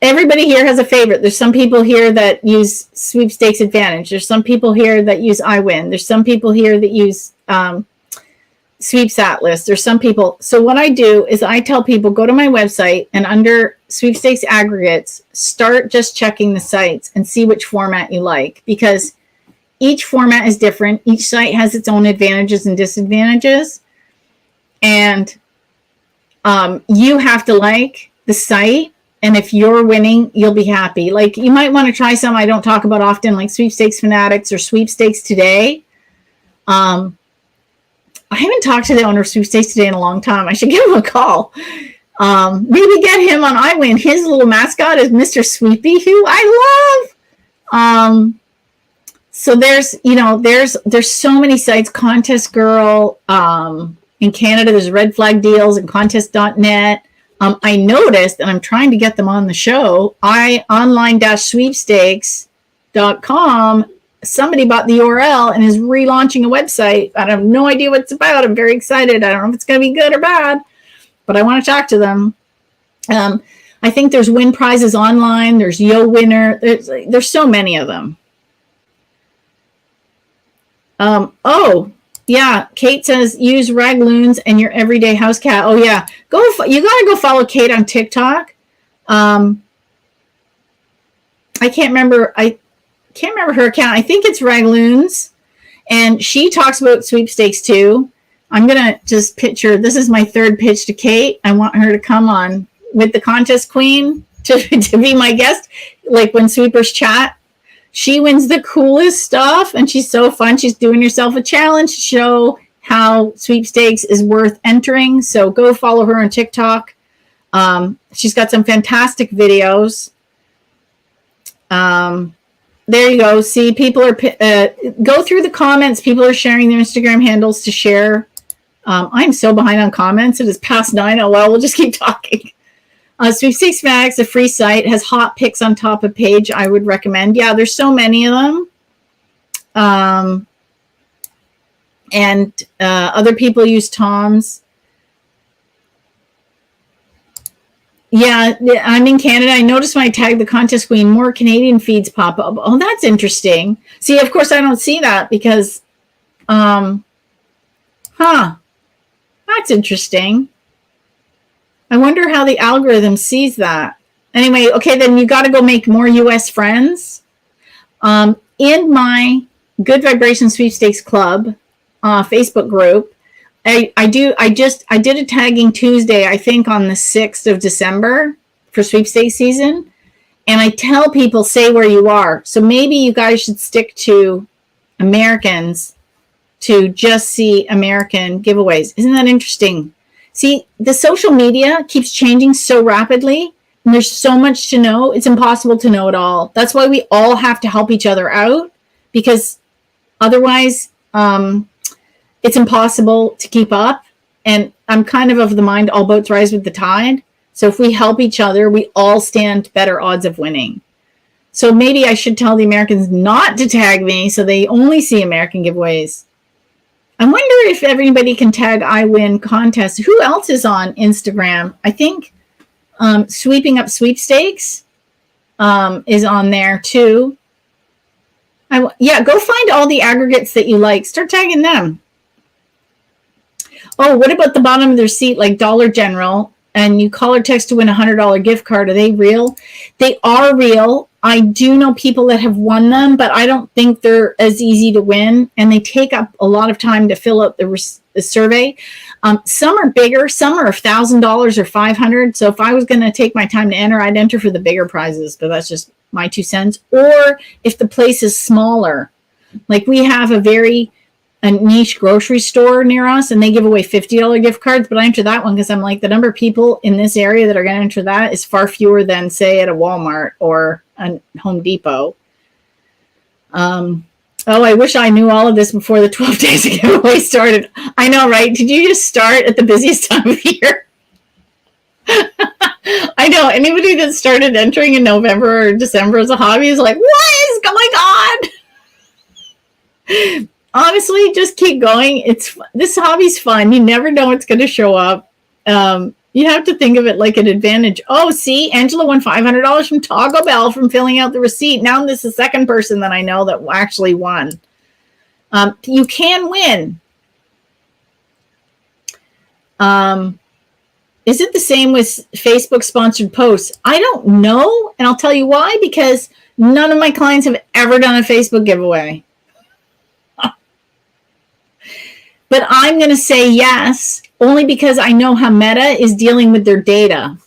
Everybody here has a favorite. There's some people here that use Sweepstakes Advantage. There's some people here that use iWin. There's some people here that use Sweeps Atlas. There's some people. So what I do is I tell people, go to my website and under Sweepstakes Aggregates, start just checking the sites and see which format you like, because each format is different. Each site has its own advantages and disadvantages. And you have to like the site. And if you're winning, you'll be happy. Like, you might want to try some I don't talk about often, like Sweepstakes Fanatics or Sweepstakes Today. I haven't talked to the owner of Sweepstakes Today in a long time. I should give him a call. Maybe get him on iWin. His little mascot is Mr. Sweepy, who I love. So there's so many sites. Contest Girl. In Canada, there's Red Flag Deals and Contest.net. I noticed, and I'm trying to get them on the show, online-sweepstakes.com. Somebody bought the URL and is relaunching a website. I have no idea what it's about. I'm very excited. I don't know if it's going to be good or bad, but I want to talk to them. I think there's win prizes online. There's Yo Winner. There's so many of them. Yeah, Kate says use Ragloons and your everyday house cat. Oh yeah, you gotta go follow Kate on TikTok. I can't remember her account. I think it's Ragloons, and she talks about sweepstakes too. I'm gonna just picture. This is my third pitch to Kate. I want her to come on with the contest queen to be my guest, like when sweepers chat. She wins the coolest stuff, and she's so fun. She's doing herself a challenge to show how sweepstakes is worth entering. So go follow her on TikTok. She's got some fantastic videos. There you go. See, people are go through the comments. People are sharing their Instagram handles to share. I'm so behind on comments. It is past 9. Oh, well, we'll just keep talking. Sweepstakes Fanatics, a free site, has hot picks on top of page. I would recommend. Yeah, there's so many of them. And other people use Tom's. Yeah, I'm in Canada. I noticed when I tagged the contest queen, more Canadian feeds pop up. Oh, that's interesting. See, of course, I don't see that because, that's interesting. I wonder how the algorithm sees that. Anyway, okay, then you got to go make more US friends. In my Good Vibration Sweepstakes Club Facebook group, I did a tagging Tuesday, I think on the 6th of December for sweepstakes season. And I tell people, say where you are. So maybe you guys should stick to Americans to just see American giveaways. Isn't that interesting? See, the social media keeps changing so rapidly, and there's so much to know. It's impossible to know it all. That's why we all have to help each other out, because otherwise it's impossible to keep up. And I'm kind of the mind all boats rise with the tide. So if we help each other, we all stand better odds of winning. So maybe I should tell the Americans not to tag me so they only see American giveaways. I wonder if everybody can tag I Win contests. Who else is on Instagram? I think Sweeping Up Sweepstakes is on there too. Go find all the aggregates that you like. Start tagging them. Oh, what about the bottom of the receipt, like Dollar General, and you call or text to win a $100 gift card? Are they real? They are real. I do know people that have won them, but I don't think they're as easy to win, and they take up a lot of time to fill out the survey. Some are bigger, some are $1,000 or $500. So if I was going to take my time to enter, I'd enter for the bigger prizes, but that's just my 2 cents. Or if the place is smaller, like we have a niche grocery store near us, and they give away $50 gift cards, but I enter that one because I'm like, the number of people in this area that are going to enter that is far fewer than, say, at a Walmart or a Home Depot. I wish I knew all of this before the 12 days of giveaway started. I know, right? Did you just start at the busiest time of year? I know. Anybody that started entering in November or December as a hobby is like, what is going on? Honestly, just keep going. This hobby's fun. You never know what's going to show up. You have to think of it like an advantage. Oh, see, Angela won $500 from Taco Bell from filling out the receipt. Now this is the second person that I know that actually won. You can win. Is it the same with Facebook sponsored posts? I don't know, and I'll tell you why, because none of my clients have ever done a Facebook giveaway. But I'm going to say yes, only because I know how Meta is dealing with their data.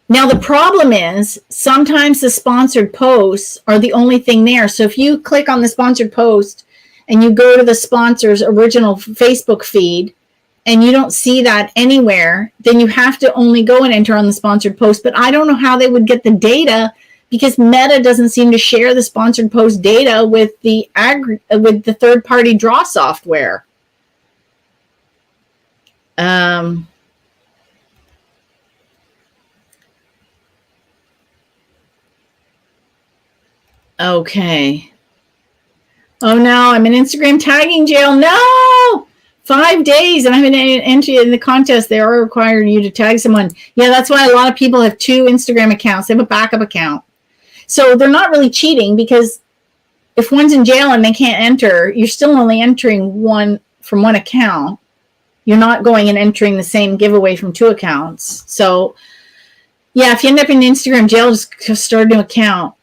Now, the problem is sometimes the sponsored posts are the only thing there. So if you click on the sponsored post and you go to the sponsor's original Facebook feed, and you don't see that anywhere, then you have to only go and enter on the sponsored post. But I don't know how they would get the data, because Meta doesn't seem to share the sponsored post data with the third-party draw software. Okay. Oh no, I'm in Instagram tagging jail. No! 5 days and I'm in entry in the contest. They are requiring you to tag someone. Yeah, that's why a lot of people have 2 Instagram accounts. They have a backup account. So they're not really cheating, because if one's in jail and they can't enter, you're still only entering one from one account. You're not going and entering the same giveaway from 2 accounts. So yeah, if you end up in Instagram jail, just start a new account.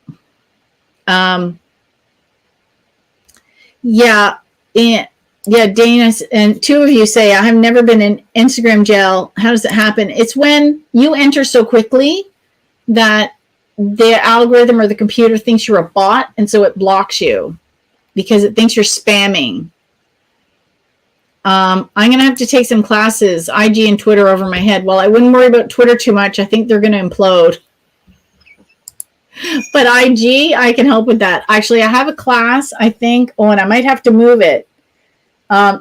Yeah, Dana, and 2 of you say, I have never been in Instagram jail. How does it happen? It's when you enter so quickly that the algorithm or the computer thinks you're a bot, and so it blocks you because it thinks you're spamming. I'm going to have to take some classes, IG and Twitter over my head. Well, I wouldn't worry about Twitter too much. I think they're going to implode. But IG, I can help with that. Actually, I have a class, I think, and I might have to move it.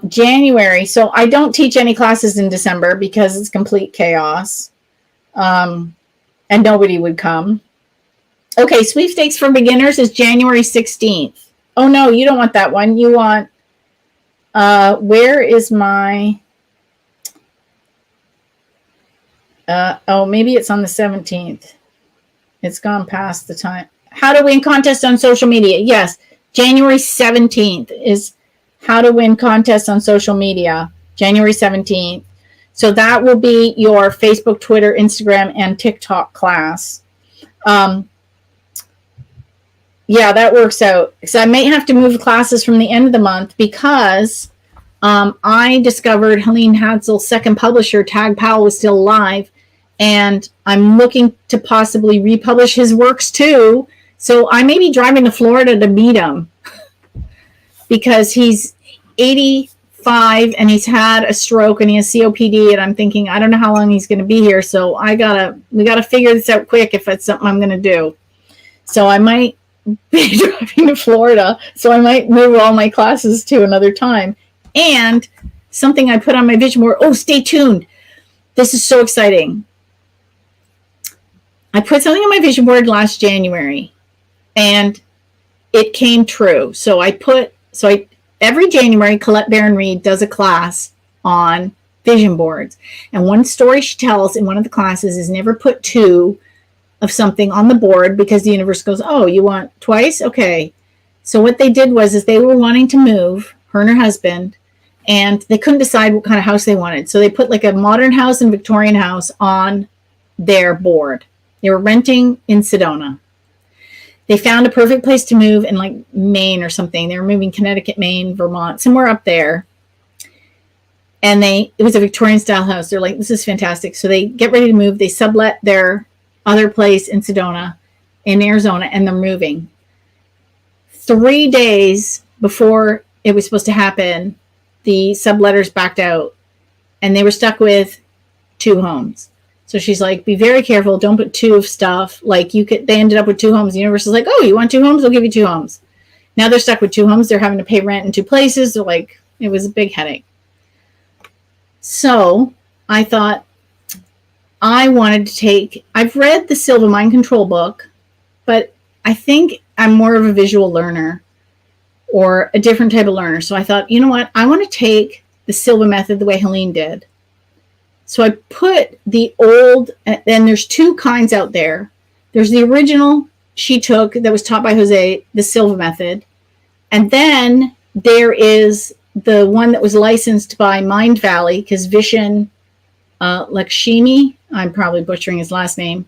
January. So I don't teach any classes in December because it's complete chaos. And nobody would come. Okay, Sweepstakes for Beginners is January 16th. Oh no, you don't want that one. You want, where is my, maybe it's on the 17th. It's gone past the time. How to win contest on social media. Yes, January 17th is how to win contest on social media. January 17th. So that will be your Facebook, Twitter, Instagram, and TikTok class. Yeah, that works out. So I may have to move classes from the end of the month because I discovered Helene Hadsall's second publisher, Tag Powell, was still alive. And I'm looking to possibly republish his works too. So I may be driving to Florida to meet him because he's 85 and he's had a stroke and he has COPD. And I'm thinking, I don't know how long he's going to be here. So we gotta figure this out quick if it's something I'm going to do. So I might be driving to Florida. So I might move all my classes to another time. And something I put on my vision board. Oh, stay tuned. This is so exciting. I put something on my vision board last January and it came true. So every January, Colette Barron-Reed does a class on vision boards. And one story she tells in one of the classes is never put 2 of something on the board because the universe goes, oh, you want twice? Okay. So what they did was they were wanting to move, her and her husband, and they couldn't decide what kind of house they wanted. So they put like a modern house and Victorian house on their board. They were renting in Sedona. They found a perfect place to move in like Maine or something. They were moving Connecticut, Maine, Vermont, somewhere up there. And it was a Victorian style house. They're like, this is fantastic. So they get ready to move. They sublet their other place in Sedona in Arizona and they're moving. 3 days before it was supposed to happen, the subletters backed out and they were stuck with 2 homes. So she's like, be very careful. Don't put 2 of stuff. Like they ended up with 2 homes. The universe is like, oh, you want 2 homes? I'll give you 2 homes. Now they're stuck with 2 homes. They're having to pay rent in 2 places. They're like, it was a big headache. So I thought I wanted to I've read the Silva Mind Control book, but I think I'm more of a visual learner or a different type of learner. So I thought, you know what? I want to take the Silva method the way Helene did. So I put the old, and there's 2 kinds out there. There's the original she took that was taught by Jose, the Silva method. And then there is the one that was licensed by Mind Valley, because Vishen Lakshmi, I'm probably butchering his last name.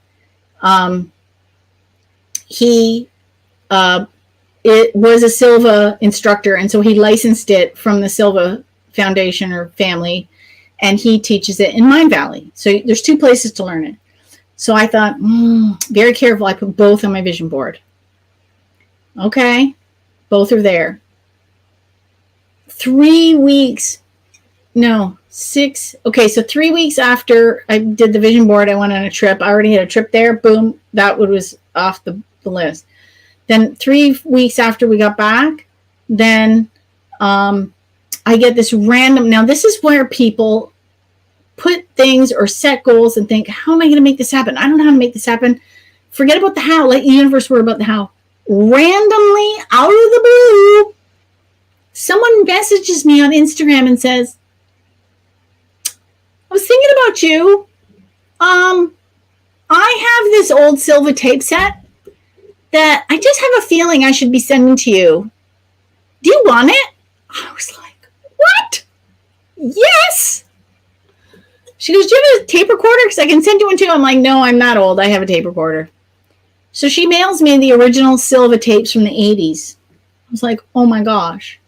It was a Silva instructor, and so he licensed it from the Silva Foundation or family. And he teaches it in Mind Valley. So there's 2 places to learn it. So I thought, very careful. I put both on my vision board. Okay. Both are there. 3 weeks. No, Okay, so 3 weeks after I did the vision board, I went on a trip. I already had a trip there. Boom, that was off the list. Then 3 weeks after we got back, then I get this random. Now, this is where people put things or set goals and think, how am I going to make this happen? I don't know how to make this happen. Forget about the how. Let the universe worry about the how. Randomly, out of the blue, someone messages me on Instagram and says, I was thinking about you. I have this old silver tape set that I just have a feeling I should be sending to you. Do you want it? I was like, what? Yes. She goes, do you have a tape recorder? Because I can send you one too. I'm like, no, I'm not old. I have a tape recorder. So she mails me the original silver tapes from the 80s. I was like, oh my gosh.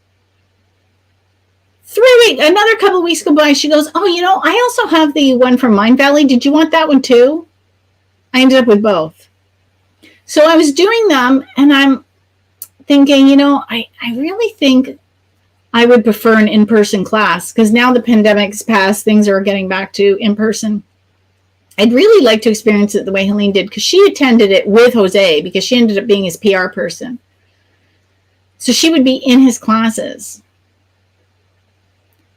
Another couple of weeks go by. She goes, oh, I also have the one from Mind Valley. Did you want that one too? I ended up with both. So I was doing them and I'm thinking, I really think I would prefer an in-person class because now the pandemic's passed, things are getting back to in-person. I'd really like to experience it the way Helene did because she attended it with Jose because she ended up being his PR person. So she would be in his classes.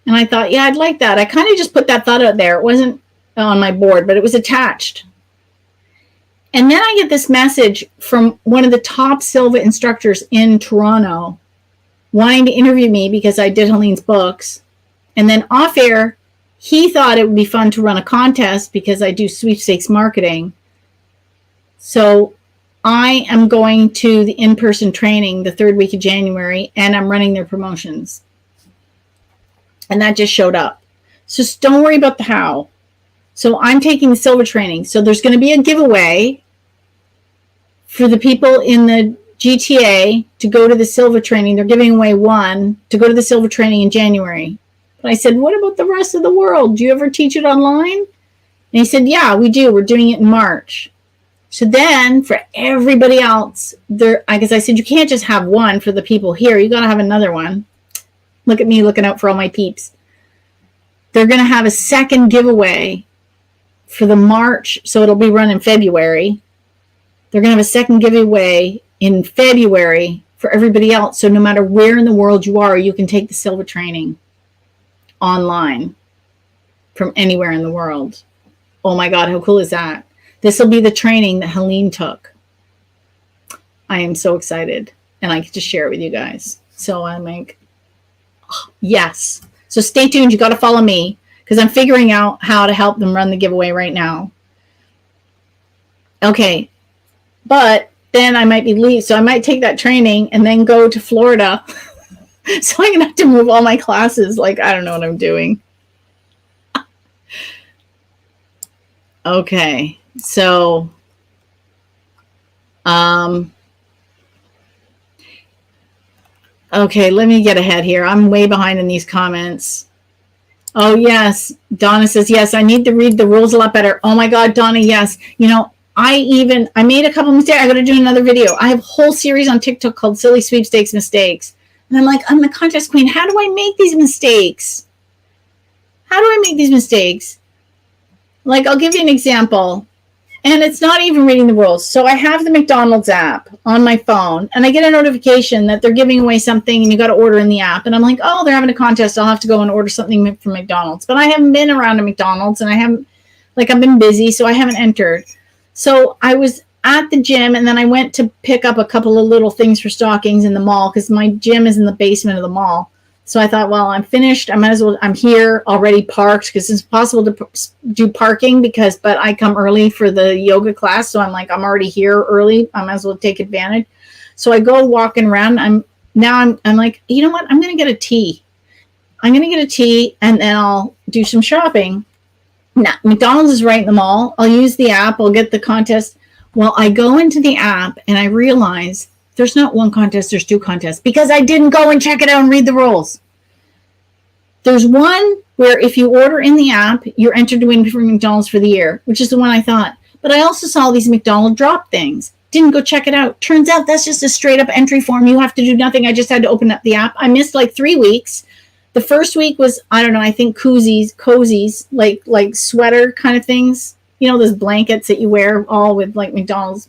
And I thought, yeah, I'd like that. I kind of just put that thought out there. It wasn't on my board, but it was attached. And then I get this message from one of the top Silva instructors in Toronto wanting to interview me because I did Helene's books. And then off air, he thought it would be fun to run a contest because I do sweepstakes marketing. So I am going to the in-person training the third week of January, and I'm running their promotions. And that just showed up. So don't worry about the how. So I'm taking the silver training. So there's going to be a giveaway for the people in the GTA to go to the silver training. They're giving away one to go to the silver training in January. But I said, what about the rest of the world? Do you ever teach it online? And he said, yeah, we do. We're doing it in March. So then for everybody else, I guess I said, you can't just have one for the people here. You got to have another one. Look at me looking out for all my peeps. They're going to have a second giveaway for the March. So it'll be run in February. They're going to have a second giveaway in February for everybody else. So no matter where in the world you are, you can take the silver training online from anywhere in the world. Oh my God, how cool is that? This will be the training that Helene took. I am so excited. And I get to share it with you guys. So I'm like, oh, yes. So stay tuned. You got to follow me because I'm figuring out how to help them run the giveaway right now. Okay. But then I might be leave. So I might take that training and then go to Florida. So I'm going to have to move all my classes. Like, I don't know what I'm doing. Okay. So, okay, let me get ahead here. I'm way behind in these comments. Oh, yes. Donna says, yes, I need to read the rules a lot better. Oh my God, Donna, yes. I made a couple mistakes. I got to do another video. I have a whole series on TikTok called Silly Sweepstakes Mistakes. And I'm like, I'm the contest queen. How do I make these mistakes? How do I make these mistakes? Like, I'll give you an example. And it's not even reading the rules. So I have the McDonald's app on my phone, and I get a notification that they're giving away something, and you got to order in the app. And I'm like, oh, they're having a contest. I'll have to go and order something from McDonald's. But I haven't been around a McDonald's, and I've been busy, so I haven't entered. So I was at the gym, and then I went to pick up a couple of little things for stockings in the mall because my gym is in the basement of the mall. So I thought, well, I'm finished. I'm here already parked because it's possible to do parking but I come early for the yoga class. So I'm like, I'm already here early. I might as well take advantage. So I go walking around. I'm like, you know what? I'm going to get a tea. And then I'll do some shopping. Now, McDonald's is right in the mall. I'll use the app. I'll get the contest. Well, I go into the app and I realize there's not one contest, there's two contests because I didn't go and check it out and read the rules. There's one where if you order in the app, you're entered to win for McDonald's for the year, which is the one I thought. But I also saw these McDonald's drop things. Didn't go check it out. Turns out that's just a straight up entry form. You have to do nothing. I just had to open up the app. I missed like 3 weeks The first week was, I don't know, I think cozies, like sweater kind of things. You know, those blankets that you wear all with like McDonald's.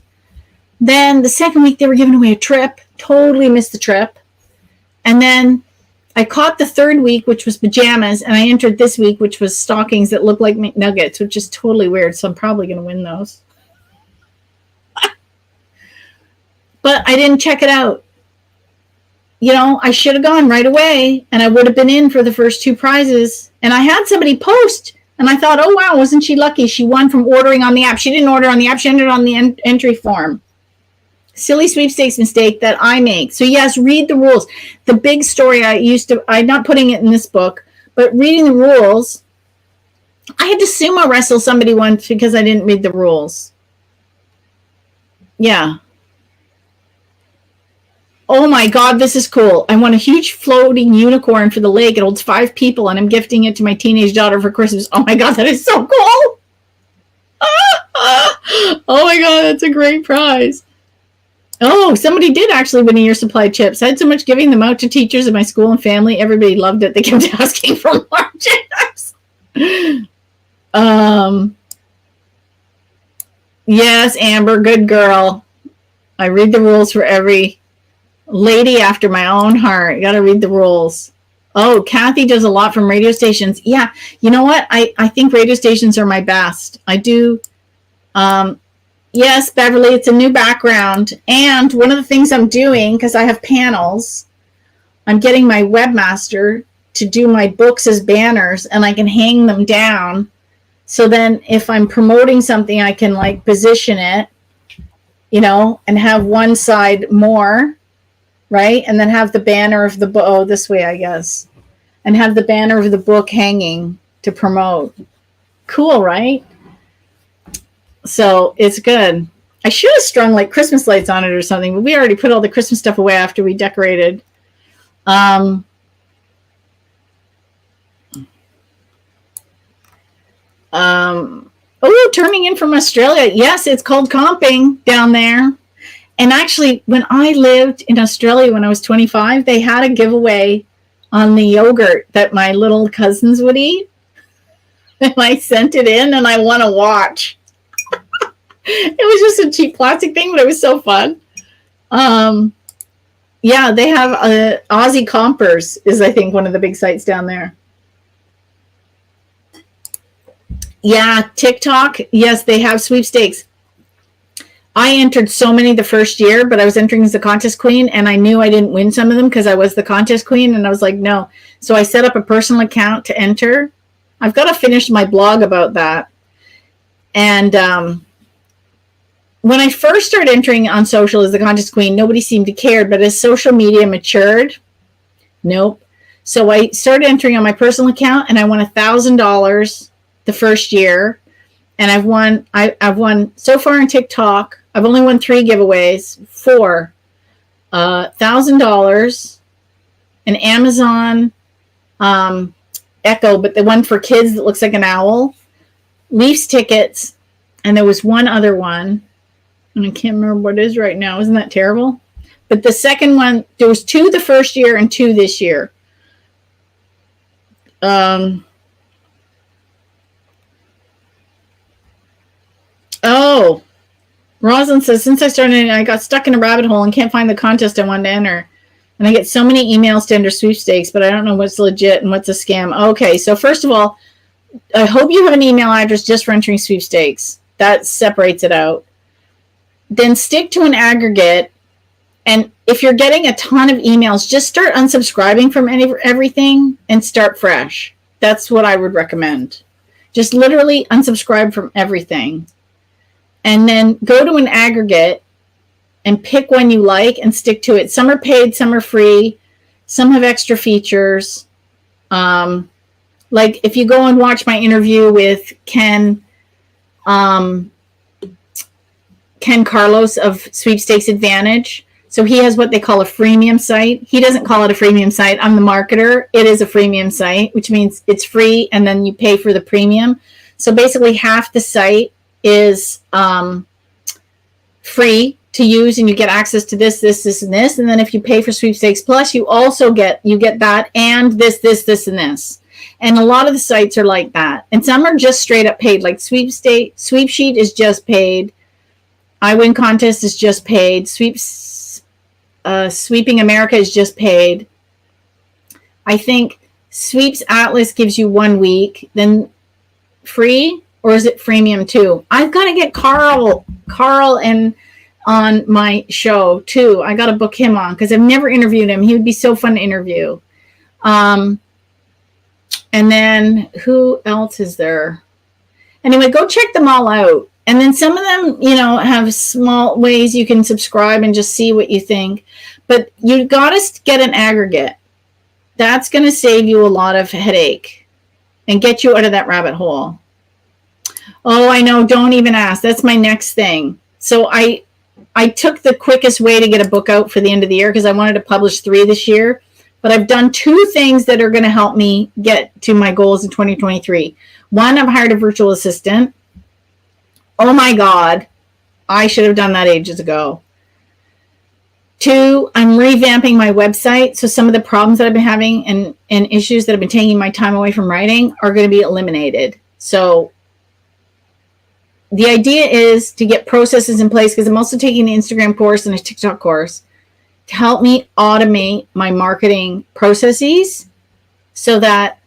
Then the second week they were giving away a trip. Totally missed the trip. And then I caught the third week, which was pajamas, and I entered this week, which was stockings that look like McNuggets, which is totally weird. So I'm probably going to win those. But I didn't check it out. You know, I should have gone right away, and I would have been in for the first two prizes. And I had somebody post, and I thought, oh, wow, wasn't she lucky? She won from ordering on the app. She didn't order on the app. She entered on the entry form. Silly sweepstakes mistake that I make. So yes, read the rules. The big story I'm not putting it in this book, but reading the rules, I had to sumo wrestle somebody once because I didn't read the rules. Yeah. Oh my God, this is cool. I want a huge floating unicorn for the lake. It holds 5 people and I'm gifting it to my teenage daughter for Christmas. Oh my God, that is so cool. Oh my God, that's a great prize. Oh, somebody did actually win a year's supply of chips. I had so much giving them out to teachers in my school and family. Everybody loved it. They kept asking for more chips. Yes, Amber, good girl. I read the rules for every lady after my own heart. You got to read the rules. Oh, Kathy does a lot from radio stations. Yeah, you know what? I think radio stations are my best. I do. Yes, Beverly, it's a new background. And one of the things I'm doing, because I have panels, I'm getting my webmaster to do my books as banners, and I can hang them down. So then if I'm promoting something, I can like position it, you know, and have one side more, right? And then have the banner of the book, oh, this way, I guess. And have the banner of the book hanging to promote. Cool, right? So it's good. I should have strung like Christmas lights on it or something, but we already put all the Christmas stuff away after we decorated. Oh, turning in from Australia. Yes, it's called comping down there. And actually, when I lived in Australia when I was 25, they had a giveaway on the yogurt that my little cousins would eat. And I sent it in and I won a watch. It was just a cheap plastic thing, but it was so fun. Yeah, they have Aussie Compers is, I think, one of the big sites down there. Yeah, TikTok. Yes, they have sweepstakes. I entered so many the first year, but I was entering as the contest queen, and I knew I didn't win some of them because I was the contest queen, and I was like, no. So I set up a personal account to enter. I've got to finish my blog about that. And when I first started entering on social as the contest queen, nobody seemed to care. But as social media matured, nope. So I started entering on my personal account, and I won $1,000 the first year. And I've won so far in TikTok. I've only won 3 giveaways, 4, $1,000, an Amazon Echo, but the one for kids that looks like an owl, Leafs tickets, and there was one other one. And I can't remember what it is right now. Isn't that terrible? But the second one, there was 2 the first year and 2 this year. Oh, Rosalind says, since I started, I got stuck in a rabbit hole and can't find the contest I wanted to enter. And I get so many emails to enter sweepstakes, but I don't know what's legit and what's a scam. Okay, so first of all, I hope you have an email address just for entering sweepstakes. That separates it out. Then stick to an aggregate. And if you're getting a ton of emails, just start unsubscribing from everything and start fresh. That's what I would recommend. Just literally unsubscribe from everything. And then go to an aggregate and pick one you like and stick to it. Some are paid, some are free. Some have extra features. Like if you go and watch my interview with Ken Carlos of Sweepstakes Advantage. So he has what they call a freemium site. He doesn't call it a freemium site. I'm the marketer. It is a freemium site, which means it's free and then you pay for the premium. So basically half the site is free to use, and you get access to this, and this. And then if you pay for Sweepstakes Plus, you also get that and this, and this. And a lot of the sites are like that. And some are just straight up paid. Like Sweepsheet is just paid. I Win Contest is just paid. Sweeping America is just paid. I think Sweeps Atlas gives you 1 week, then free, or is it freemium too? I've got to get Carl and on my show too. I got to book him on because I've never interviewed him. He would be so fun to interview. And then who else is there? Anyway, go check them all out. And then some of them, have small ways you can subscribe and just see what you think. But you got to get an aggregate. That's going to save you a lot of headache and get you out of that rabbit hole. Oh, I know. Don't even ask. That's my next thing. So I took the quickest way to get a book out for the end of the year because I wanted to publish 3 this year. But I've done 2 things that are going to help me get to my goals in 2023. One, I've hired a virtual assistant. Oh my God, I should have done that ages ago. 2, I'm revamping my website. So some of the problems that I've been having and issues that have been taking my time away from writing are going to be eliminated. So the idea is to get processes in place because I'm also taking an Instagram course and a TikTok course to help me automate my marketing processes so that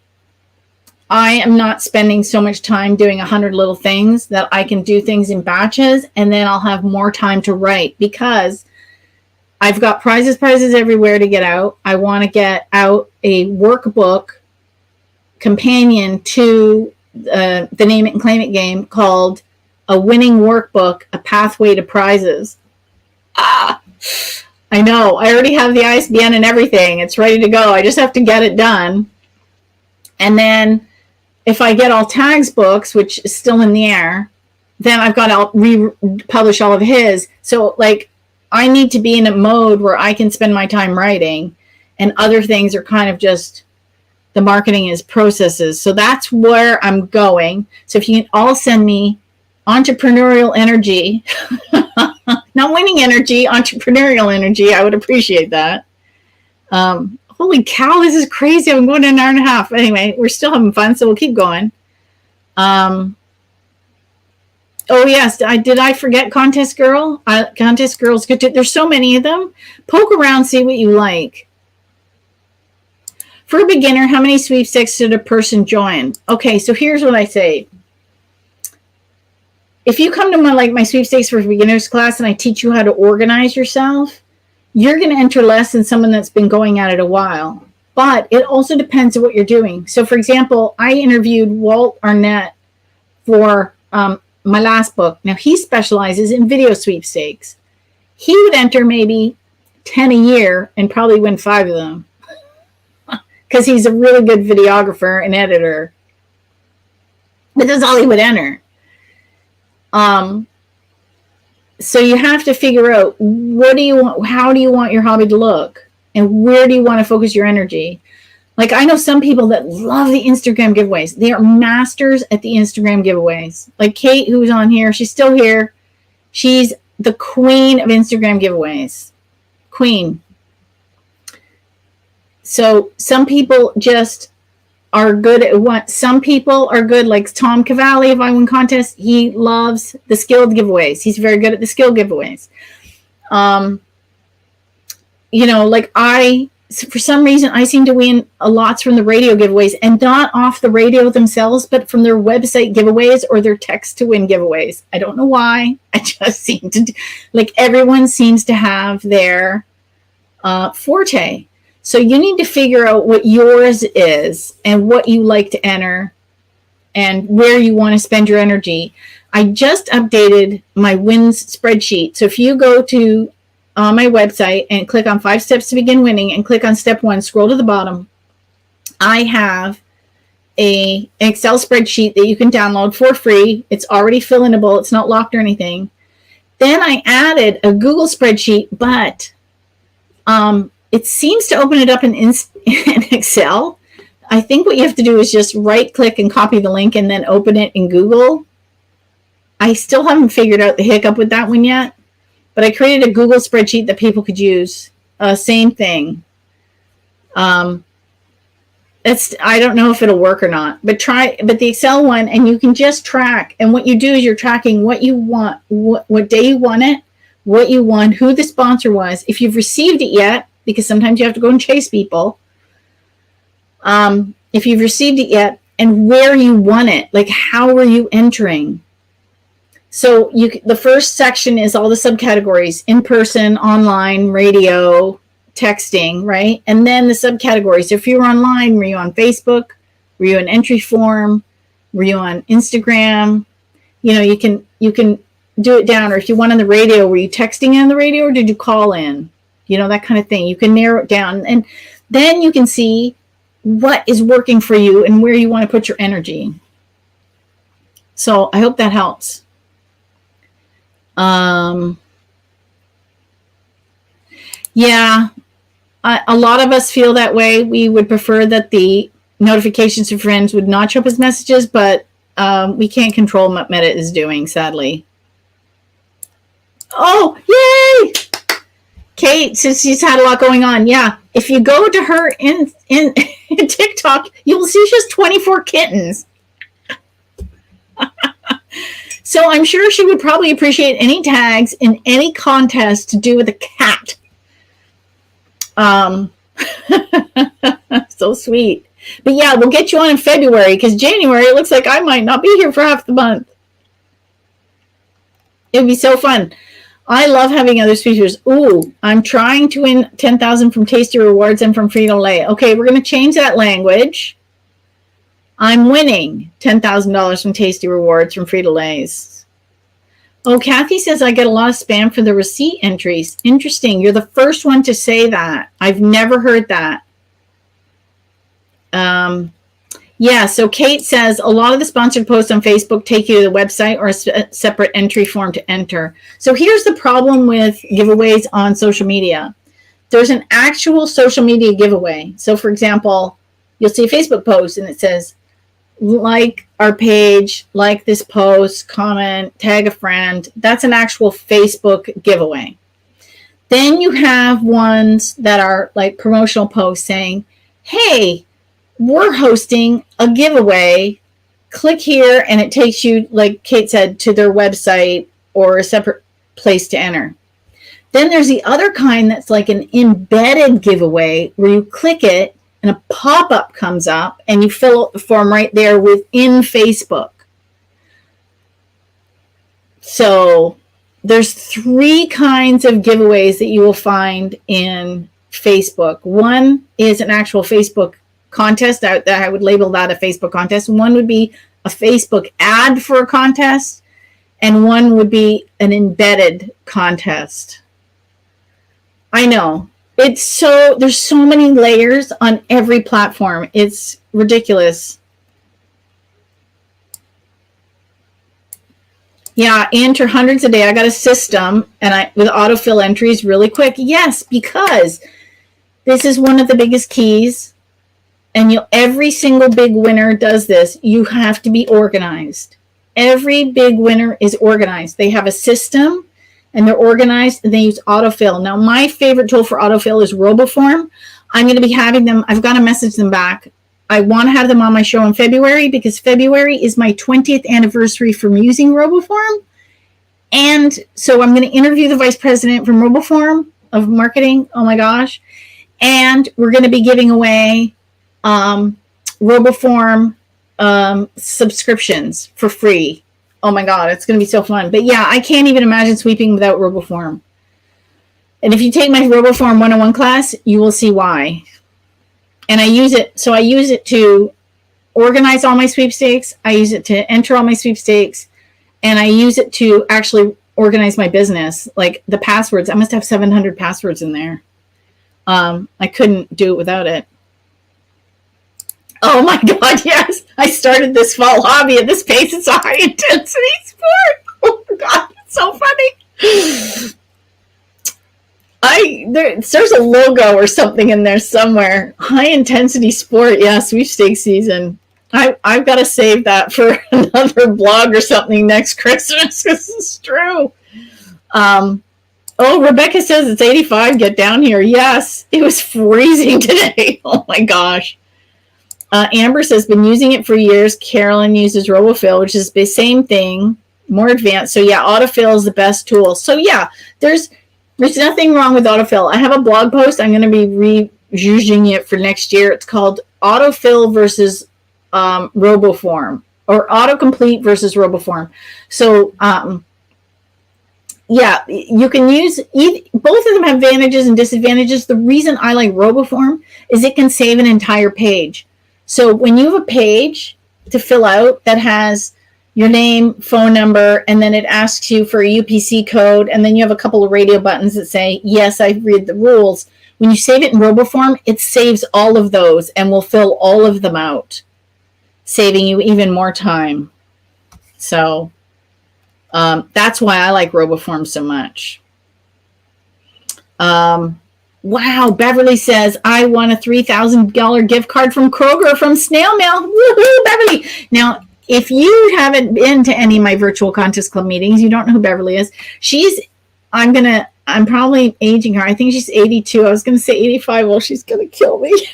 I am not spending so much time doing 100 little things, that I can do things in batches, and then I'll have more time to write because I've got prizes everywhere to get out. I want to get out a workbook companion to the Name It and Claim It game called A Winning Workbook, A Pathway to Prizes. I know. I already have the ISBN and everything. It's ready to go. I just have to get it done. And then if I get all Tag's books, which is still in the air, then I've got to republish all of his. So, I need to be in a mode where I can spend my time writing, and other things are kind of just the marketing is processes. So that's where I'm going. So if you can all send me entrepreneurial energy, not winning energy, entrepreneurial energy, I would appreciate that. Holy cow, this is crazy. I'm going to an hour and a half. Anyway, we're still having fun, so we'll keep going. Oh, yes. Did I forget Contest Girl? Contest Girl's good too. There's so many of them. Poke around, see what you like. For a beginner, how many sweepstakes should a person join? Okay, so here's what I say. If you come to my sweepstakes for beginners class and I teach you how to organize yourself, you're going to enter less than someone that's been going at it a while. But it also depends on what you're doing. So, for example, I interviewed Walt Arnett for my last book. Now, he specializes in video sweepstakes. He would enter maybe 10 a year and probably win 5 of them because he's a really good videographer and editor. But that's all he would enter. So you have to figure out, what do you want? How do you want your hobby to look? And where do you want to focus your energy? I know some people that love the Instagram giveaways. They are masters at the Instagram giveaways. Like Kate, who's on here, she's still here. She's the queen of Instagram giveaways. Queen. So some people just are good at what some people are good, like Tom Cavalli of I Win Contest. He loves the skilled giveaways. He's very good at the skill giveaways. For some reason, I seem to win lots from the radio giveaways, and not off the radio themselves, but from their website giveaways or their text to win giveaways. I don't know why. I just seem to everyone seems to have their forte. So you need to figure out what yours is and what you like to enter and where you want to spend your energy. I just updated my wins spreadsheet. So if you go to my website and click on 5 steps to begin winning and click on step 1, scroll to the bottom, I have an Excel spreadsheet that you can download for free. It's already fillable. It's not locked or anything. Then I added a Google spreadsheet, but it seems to open it up in Excel. I think what you have to do is just right click and copy the link and then open it in Google. I still haven't figured out the hiccup with that one yet, but I created a Google spreadsheet that people could use. Same thing. I don't know if it'll work or not, but the Excel one, and you can just track. And what you do is you're tracking what you want, what day you want it, what you want, who the sponsor was, if you've received it yet, because sometimes you have to go and chase people. If you've received it yet, and where you want it, like how are you entering? So the first section is all the subcategories: in person, online, radio, texting, right? And then the subcategories. If you were online, were you on Facebook? Were you an entry form? Were you on Instagram? You can do it down. Or if you went on the radio, were you texting on the radio or did you call in? That kind of thing. You can narrow it down, and then you can see what is working for you and where you want to put your energy. So I hope that helps. Yeah, a lot of us feel that way. We would prefer that the notifications to friends would not show up as messages, but we can't control what Meta is doing, sadly. Oh, yay! Kate, since she's had a lot going on, yeah. If you go to her in TikTok, you will see she has 24 kittens. So I'm sure she would probably appreciate any tags in any contest to do with a cat. So sweet. But yeah, we'll get you on in February, because January, it looks like I might not be here for half the month. It would be so fun. I love having other speakers. Ooh, I'm trying to win 10,000 from Tasty Rewards and from Frito-Lay. Okay, we're going to change that language. I'm winning $10,000 from Tasty Rewards from Frito-Lay's. Oh, Kathy says I get a lot of spam for the receipt entries. Interesting. You're the first one to say that. I've never heard that. Yeah, so Kate says a lot of the sponsored posts on Facebook take you to the website or a separate entry form to enter. So here's the problem with giveaways on social media. There's an actual social media giveaway. So for example, you'll see a Facebook post and it says, like our page, like this post, comment, tag a friend. That's an actual Facebook giveaway. Then you have ones that are like promotional posts saying, hey, we're hosting a giveaway. Click here and it takes you, like Kate said, to their website or a separate place to enter. Then there's the other kind that's like an embedded giveaway where you click it and a pop-up comes up and you fill out the form right there within Facebook. So there's 3 kinds of giveaways that you will find in Facebook. One is an actual Facebook contest that I would label that a Facebook contest. One would be a Facebook ad for a contest, and one would be an embedded contest. I know. There's so many layers on every platform. It's ridiculous. Yeah, enter hundreds a day. I got a system and with autofill entries really quick. Yes, because this is one of the biggest keys. And every single big winner does this. You have to be organized. Every big winner is organized. They have a system and they're organized and they use autofill. Now, my favorite tool for autofill is RoboForm. I'm going to be having them. I've got to message them back. I want to have them on my show in February because February is my 20th anniversary from using RoboForm. And so I'm going to interview the vice president from RoboForm of marketing. Oh my gosh. And we're going to be giving away RoboForm subscriptions for free. Oh my God, it's going to be so fun. But yeah, I can't even imagine sweeping without RoboForm. And if you take my RoboForm 101 class, you will see why. And I use it. So I use it to organize all my sweepstakes. I use it to enter all my sweepstakes. And I use it to actually organize my business. Like the passwords, I must have 700 passwords in there. I couldn't do it without it. Oh my God, yes. I started this fall hobby at this pace. It's a high intensity sport. Oh my God, it's so funny. There's a logo or something in there somewhere. High intensity sport. Yeah, sweepstakes season. I've got to save that for another blog or something next Christmas because it's true. Oh, Rebecca says it's 85. Get down here. Yes, it was freezing today. Oh my gosh. Amber says, been using it for years. Carolyn uses Autofill, which is the same thing, more advanced. So yeah, Autofill is the best tool. So yeah, there's nothing wrong with Autofill. I have a blog post. I'm going to be reusing it for next year. It's called Autofill versus RoboForm, or autocomplete versus RoboForm. So yeah, you can use both of them have advantages and disadvantages. The reason I like RoboForm is it can save an entire page. So when you have a page to fill out that has your name, phone number, and then it asks you for a UPC code, and then you have a couple of radio buttons that say, yes, I read the rules. When you save it in RoboForm, it saves all of those and will fill all of them out, saving you even more time. So that's why I like RoboForm so much. Wow, Beverly says, I won a $3,000 gift card from Kroger from Snail Mail. Woohoo, Beverly. Now, if you haven't been to any of my virtual contest club meetings, you don't know who Beverly is. I'm probably aging her. I think she's 82. I was going to say 85. Well, she's going to kill me.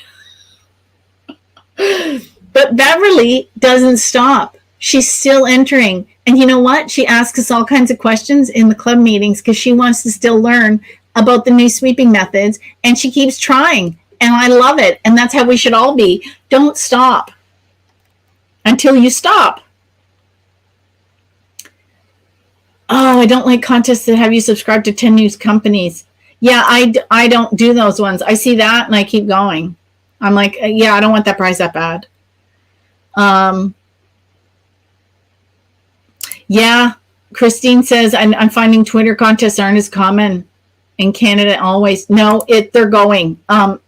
But Beverly doesn't stop. She's still entering. And you know what? She asks us all kinds of questions in the club meetings because she wants to still learn about the new sweeping methods. And she keeps trying. And I love it. And that's how we should all be. Don't stop until you stop. Oh, I don't like contests that have you subscribe to 10 news companies. Yeah, I don't do those ones. I see that and I keep going. I'm like, yeah, I don't want that prize that bad. Yeah, Christine says, I'm finding Twitter contests aren't as common in Canada always. No, they're going. I've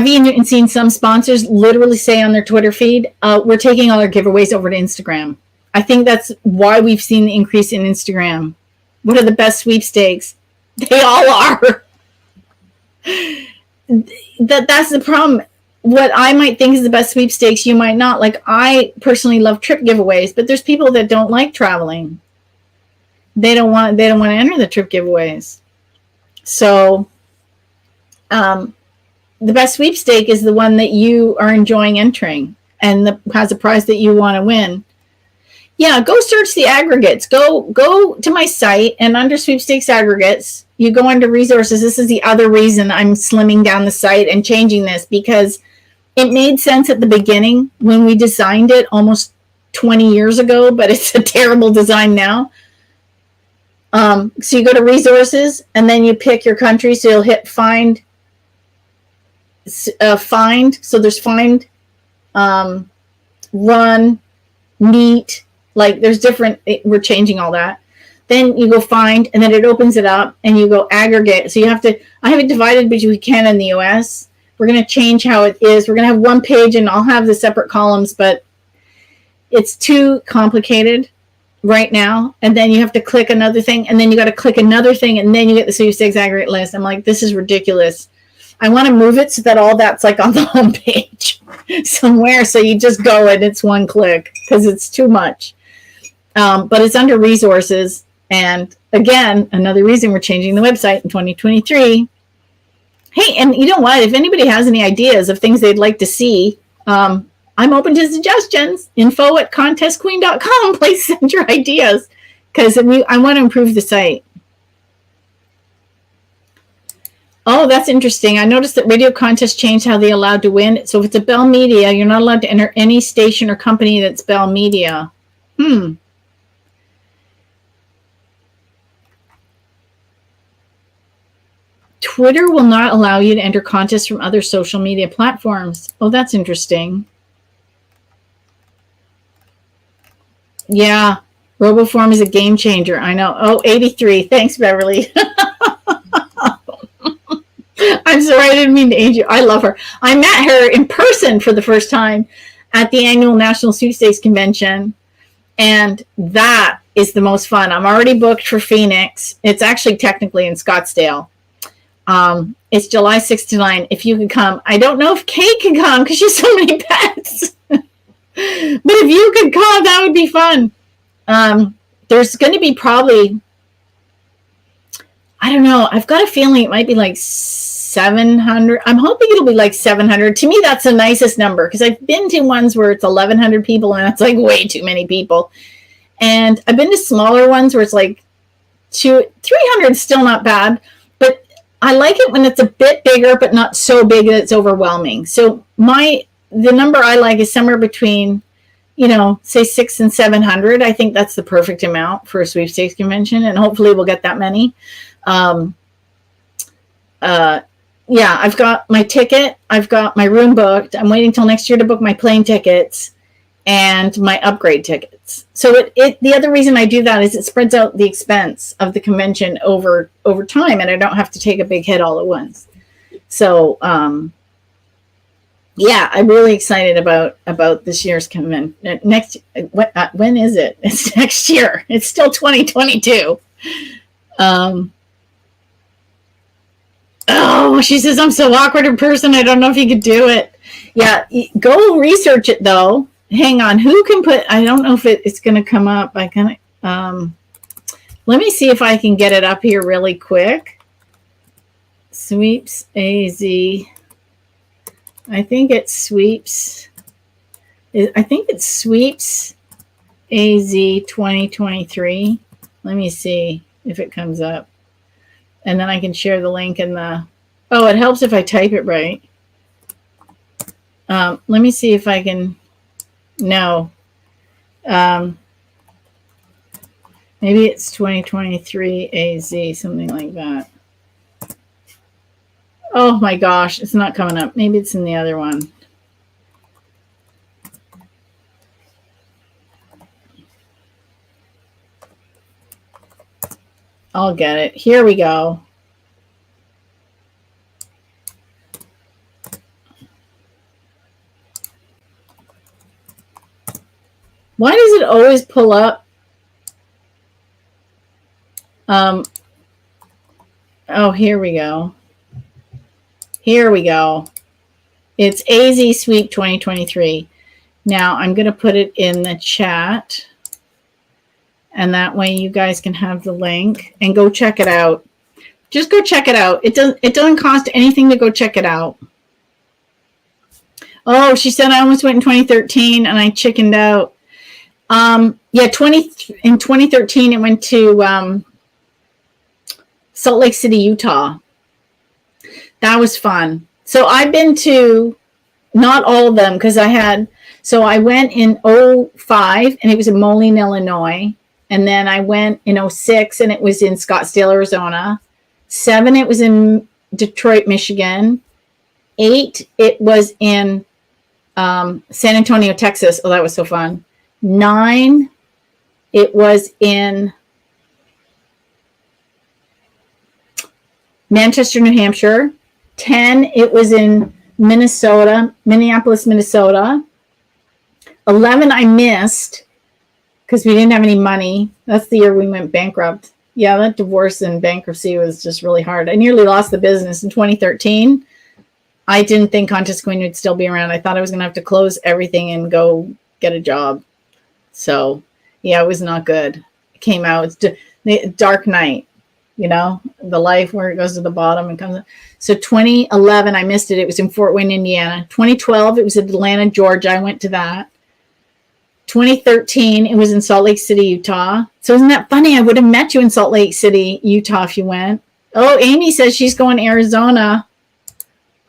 even seen some sponsors literally say on their Twitter feed, we're taking all our giveaways over to Instagram. I think that's why we've seen the increase in Instagram. What are the best sweepstakes? They all are. That's the problem. What I might think is the best sweepstakes, you might not. Like, I personally love trip giveaways, but there's people that don't like traveling. They don't want to enter the trip giveaways. So, the best sweepstake is the one that you are enjoying entering and has a prize that you want to win. Yeah, go search the aggregates. Go to my site, and under sweepstakes aggregates, you go under resources. This is the other reason I'm slimming down the site and changing this, because it made sense at the beginning when we designed it almost 20 years ago, but it's a terrible design now. So you go to resources, and then you pick your country. So you'll hit find. So there's find, run, meet. Like, there's different, we're changing all that. Then you go find, and then it opens it up, and you go aggregate. So I have it divided between Canada and the US. We're going to change how it is. We're going to have one page, and I'll have the separate columns, but it's too complicated right now. And then you have to click another thing, and then you got to click another thing, and then you get the sweepstakes aggregate list. I'm like, this is ridiculous. I want to move it so that all that's like on the home page somewhere. So you just go and it's one click, because it's too much. But it's under resources. And again, another reason we're changing the website in 2023. Hey, and you know what? If anybody has any ideas of things they'd like to see, I'm open to suggestions. info@contestqueen.com. Please send your ideas, because I want to improve the site. Oh, that's interesting. I noticed that radio contests changed how they allowed to win. So if it's a Bell Media, you're not allowed to enter any station or company that's Bell Media. Twitter will not allow you to enter contests from other social media platforms. Oh, that's interesting. Yeah, RoboForm is a game changer. I know. Oh, 83. Thanks, Beverly. I'm sorry, I didn't mean to age you. I love her. I met her in person for the first time at the annual National Sweepstakes Convention, and that is the most fun. I'm already booked for Phoenix. It's actually technically in Scottsdale. It's July 6th to 9. If you could come. I don't know if Kate can come because she has so many pets. But if you could come, that would be fun. There's going to be probably I don't know. I've got a feeling it might be like 700. I'm hoping it'll be like 700. To me, that's the nicest number because I've been to ones where it's 1,100 people and it's like way too many people. And I've been to smaller ones where it's like 300 is still not bad. But I like it when it's a bit bigger, but not so big that it's overwhelming. So the number I like is somewhere between, say 600 and 700. I think that's the perfect amount for a sweepstakes convention, and hopefully we'll get that many. Yeah, I've got my ticket. I've got my room booked. I'm waiting till next year to book my plane tickets and my upgrade tickets. So the other reason I do that is it spreads out the expense of the convention over time, and I don't have to take a big hit all at once. So, yeah, I'm really excited about this year's convention. When is it? It's next year. It's still 2022. Oh, she says, I'm so awkward in person. I don't know if you could do it. Yeah, go research it, though. Hang on. Who can I don't know if it's going to come up. Let me see if I can get it up here really quick. Sweeps AZ. I think it's Sweeps AZ 2023. Let me see if it comes up. And then I can share the link in it helps if I type it right. Let me see if I can, no. Maybe it's 2023 AZ, something like that. Oh my gosh, it's not coming up. Maybe it's in the other one. I'll get it. Here we go. Why does it always pull up? Oh, here we go. Here we go. It's AZ Sweep 2023. Now I'm going to put it in the chat. And that way you guys can have the link and go check it out. Just go check it out. It doesn't cost anything to go check it out. Oh, she said I almost went in 2013 and I chickened out. Yeah, in 2013 it went to Salt Lake City, Utah. That was fun. So I've been to not all of them because I went in 2005 and it was in Moline, Illinois. And then I went in 2006 and it was in Scottsdale, Arizona. 7, it was in Detroit, Michigan. 8, it was in San Antonio, Texas. Oh, that was so fun. 9, it was in Manchester, New Hampshire. 10, it was in Minneapolis, Minnesota. 11, I missed because we didn't have any money. That's the year we went bankrupt. Yeah, that divorce and bankruptcy was just really hard. I nearly lost the business in 2013. I didn't think Contest Queen would still be around. I thought I was going to have to close everything and go get a job. So, yeah, it was not good. It came out. It's dark night, the life where it goes to the bottom and comes up. So 2011, I missed it. It was in Fort Wayne, Indiana. 2012, it was in Atlanta, Georgia. I went to that. 2013, it was in Salt Lake City, Utah. So isn't that funny? I would have met you in Salt Lake City, Utah if you went. Oh, Amy says she's going to Arizona.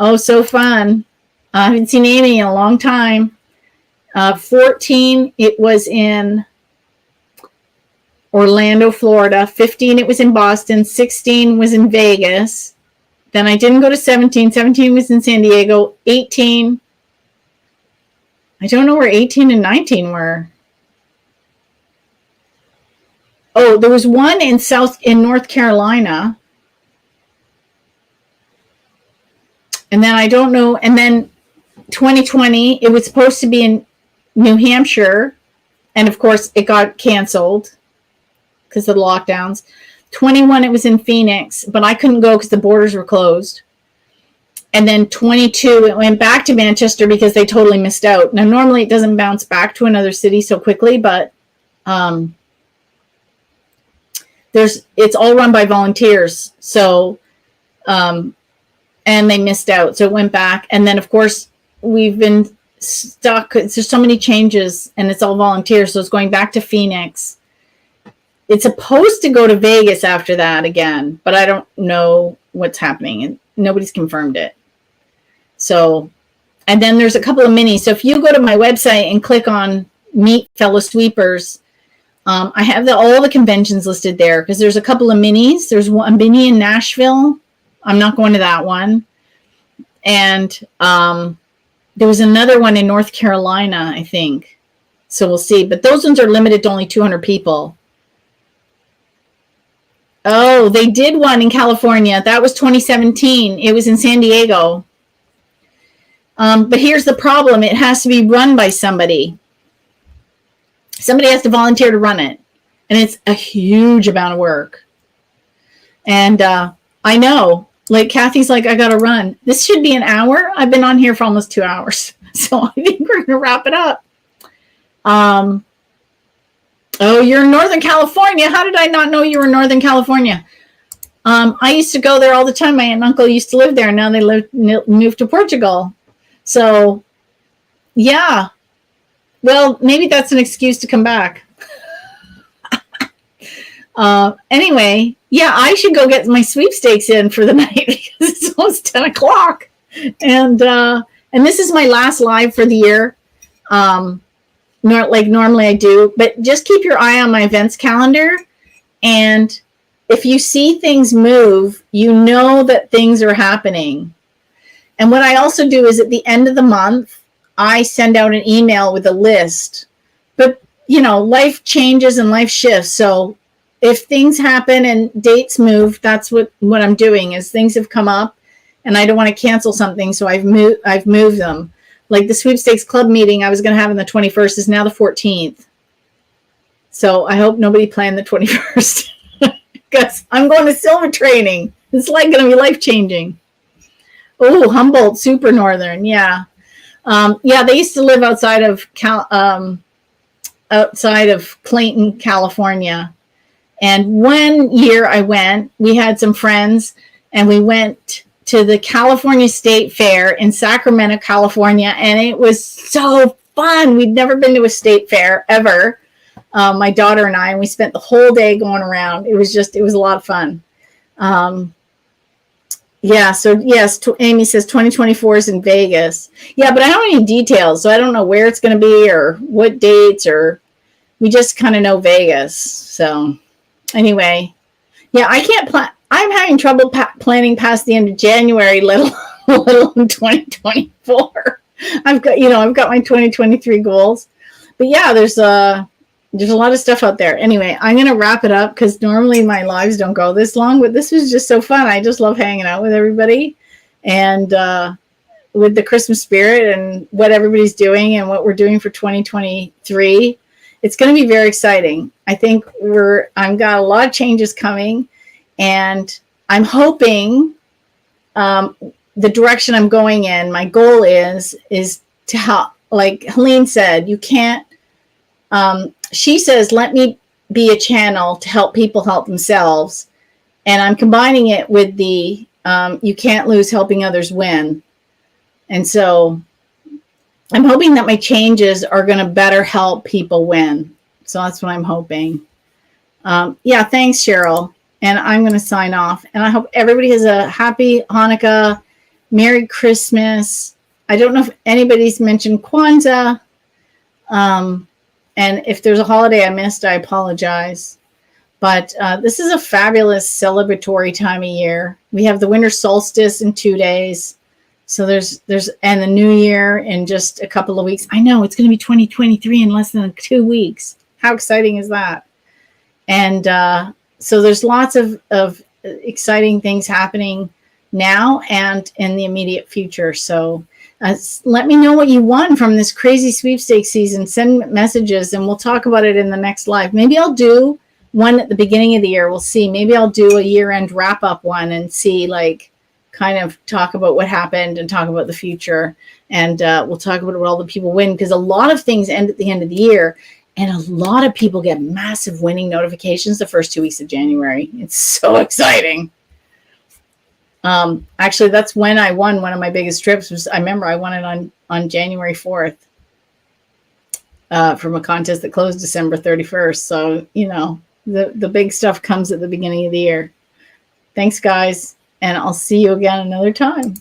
Oh, so fun. I haven't seen Amy in a long time. 14, it was in Orlando, Florida. 15, it was in Boston. 16 was in Vegas. Then I didn't go to 17. 17 was in San Diego. 18, I don't know where 18 and 19 were. Oh, there was one in North Carolina. And then I don't know. And then 2020, it was supposed to be in New Hampshire. And of course, it got canceled because of the lockdowns. 21, it was in Phoenix, but I couldn't go because the borders were closed. And then 22, it went back to Manchester because they totally missed out. Now, normally it doesn't bounce back to another city so quickly, but it's all run by volunteers. So, and they missed out. So it went back. And then, of course, we've been stuck. There's so many changes, and it's all volunteers. So it's going back to Phoenix. It's supposed to go to Vegas after that again, but I don't know what's happening, and nobody's confirmed it. So, and then there's a couple of minis. So if you go to my website and click on Meet Fellow Sweepers, I have all the conventions listed there because there's a couple of minis. There's a mini in Nashville. I'm not going to that one. And there was another one in North Carolina, I think. So we'll see. But those ones are limited to only 200 people. Oh, they did one in California. That was 2017. It was in San Diego. But here's the problem. It has to be run by somebody. Somebody has to volunteer to run it. And it's a huge amount of work. And I know. Like, Kathy's like, I got to run. This should be an hour. I've been on here for almost 2 hours. So I think we're going to wrap it up. Oh, you're in Northern California. How did I not know you were in Northern California? I used to go there all the time. My aunt and uncle used to live there. Now they moved to Portugal. So, yeah. Well, maybe that's an excuse to come back. Anyway, yeah, I should go get my sweepstakes in for the night because it's almost 10 o'clock. And this is my last live for the year. Not like normally I do, but just keep your eye on my events calendar. And if you see things move, you know that things are happening. And what I also do is at the end of the month, I send out an email with a list. But, you know, life changes and life shifts. So if things happen and dates move, that's what I'm doing is things have come up and I don't want to cancel something. So I've moved them. Like the Sweepstakes Club meeting I was going to have on the 21st is now the 14th. So I hope nobody planned the 21st because I'm going to silver training. It's like going to be life-changing. Oh, Humboldt, super northern. Yeah. Yeah, they used to live outside of Clayton, California. And one year I went, we had some friends and we went to the California State Fair in Sacramento, California. And it was so fun. We'd never been to a state fair ever. My daughter and I, and we spent the whole day going around. It was a lot of fun. Yeah. So yes, Amy says 2024 is in Vegas. Yeah, but I don't have any details. So I don't know where it's going to be or what dates, or we just kind of know Vegas. So anyway, yeah, I can't plan. I'm having trouble planning past the end of January, let alone 2024. I've got my 2023 goals, but yeah, there's a lot of stuff out there. Anyway, I'm going to wrap it up because normally my lives don't go this long, but this was just so fun. I just love hanging out with everybody and with the Christmas spirit and what everybody's doing and what we're doing for 2023. It's going to be very exciting. I think I've got a lot of changes coming, and I'm hoping the direction I'm going in, my goal is to help, like Helene said, you can't, she says, let me be a channel to help people help themselves. And I'm combining it with the, you can't lose helping others win. And so I'm hoping that my changes are going to better help people win. So that's what I'm hoping. Yeah, thanks, Cheryl. And I'm going to sign off. And I hope everybody has a happy Hanukkah, Merry Christmas. I don't know if anybody's mentioned Kwanzaa. And if there's a holiday I missed, I apologize. But this is a fabulous celebratory time of year. We have the winter solstice in 2 days. So there's and the new year in just a couple of weeks. I know it's going to be 2023 in less than 2 weeks. How exciting is that? And so there's lots of exciting things happening now and in the immediate future. So let me know what you won from this crazy sweepstakes season. Send messages and we'll talk about it in the next live. Maybe I'll do one at the beginning of the year. We'll see. Maybe I'll do a year-end wrap-up one and see, like, kind of talk about what happened and talk about the future. And we'll talk about what all the people win, because a lot of things end at the end of the year. And a lot of people get massive winning notifications the first 2 weeks of January. It's so exciting. Actually, that's when I won one of my biggest trips. I remember I won it on January 4th from a contest that closed December 31st. So, you know, the big stuff comes at the beginning of the year. Thanks, guys. And I'll see you again another time.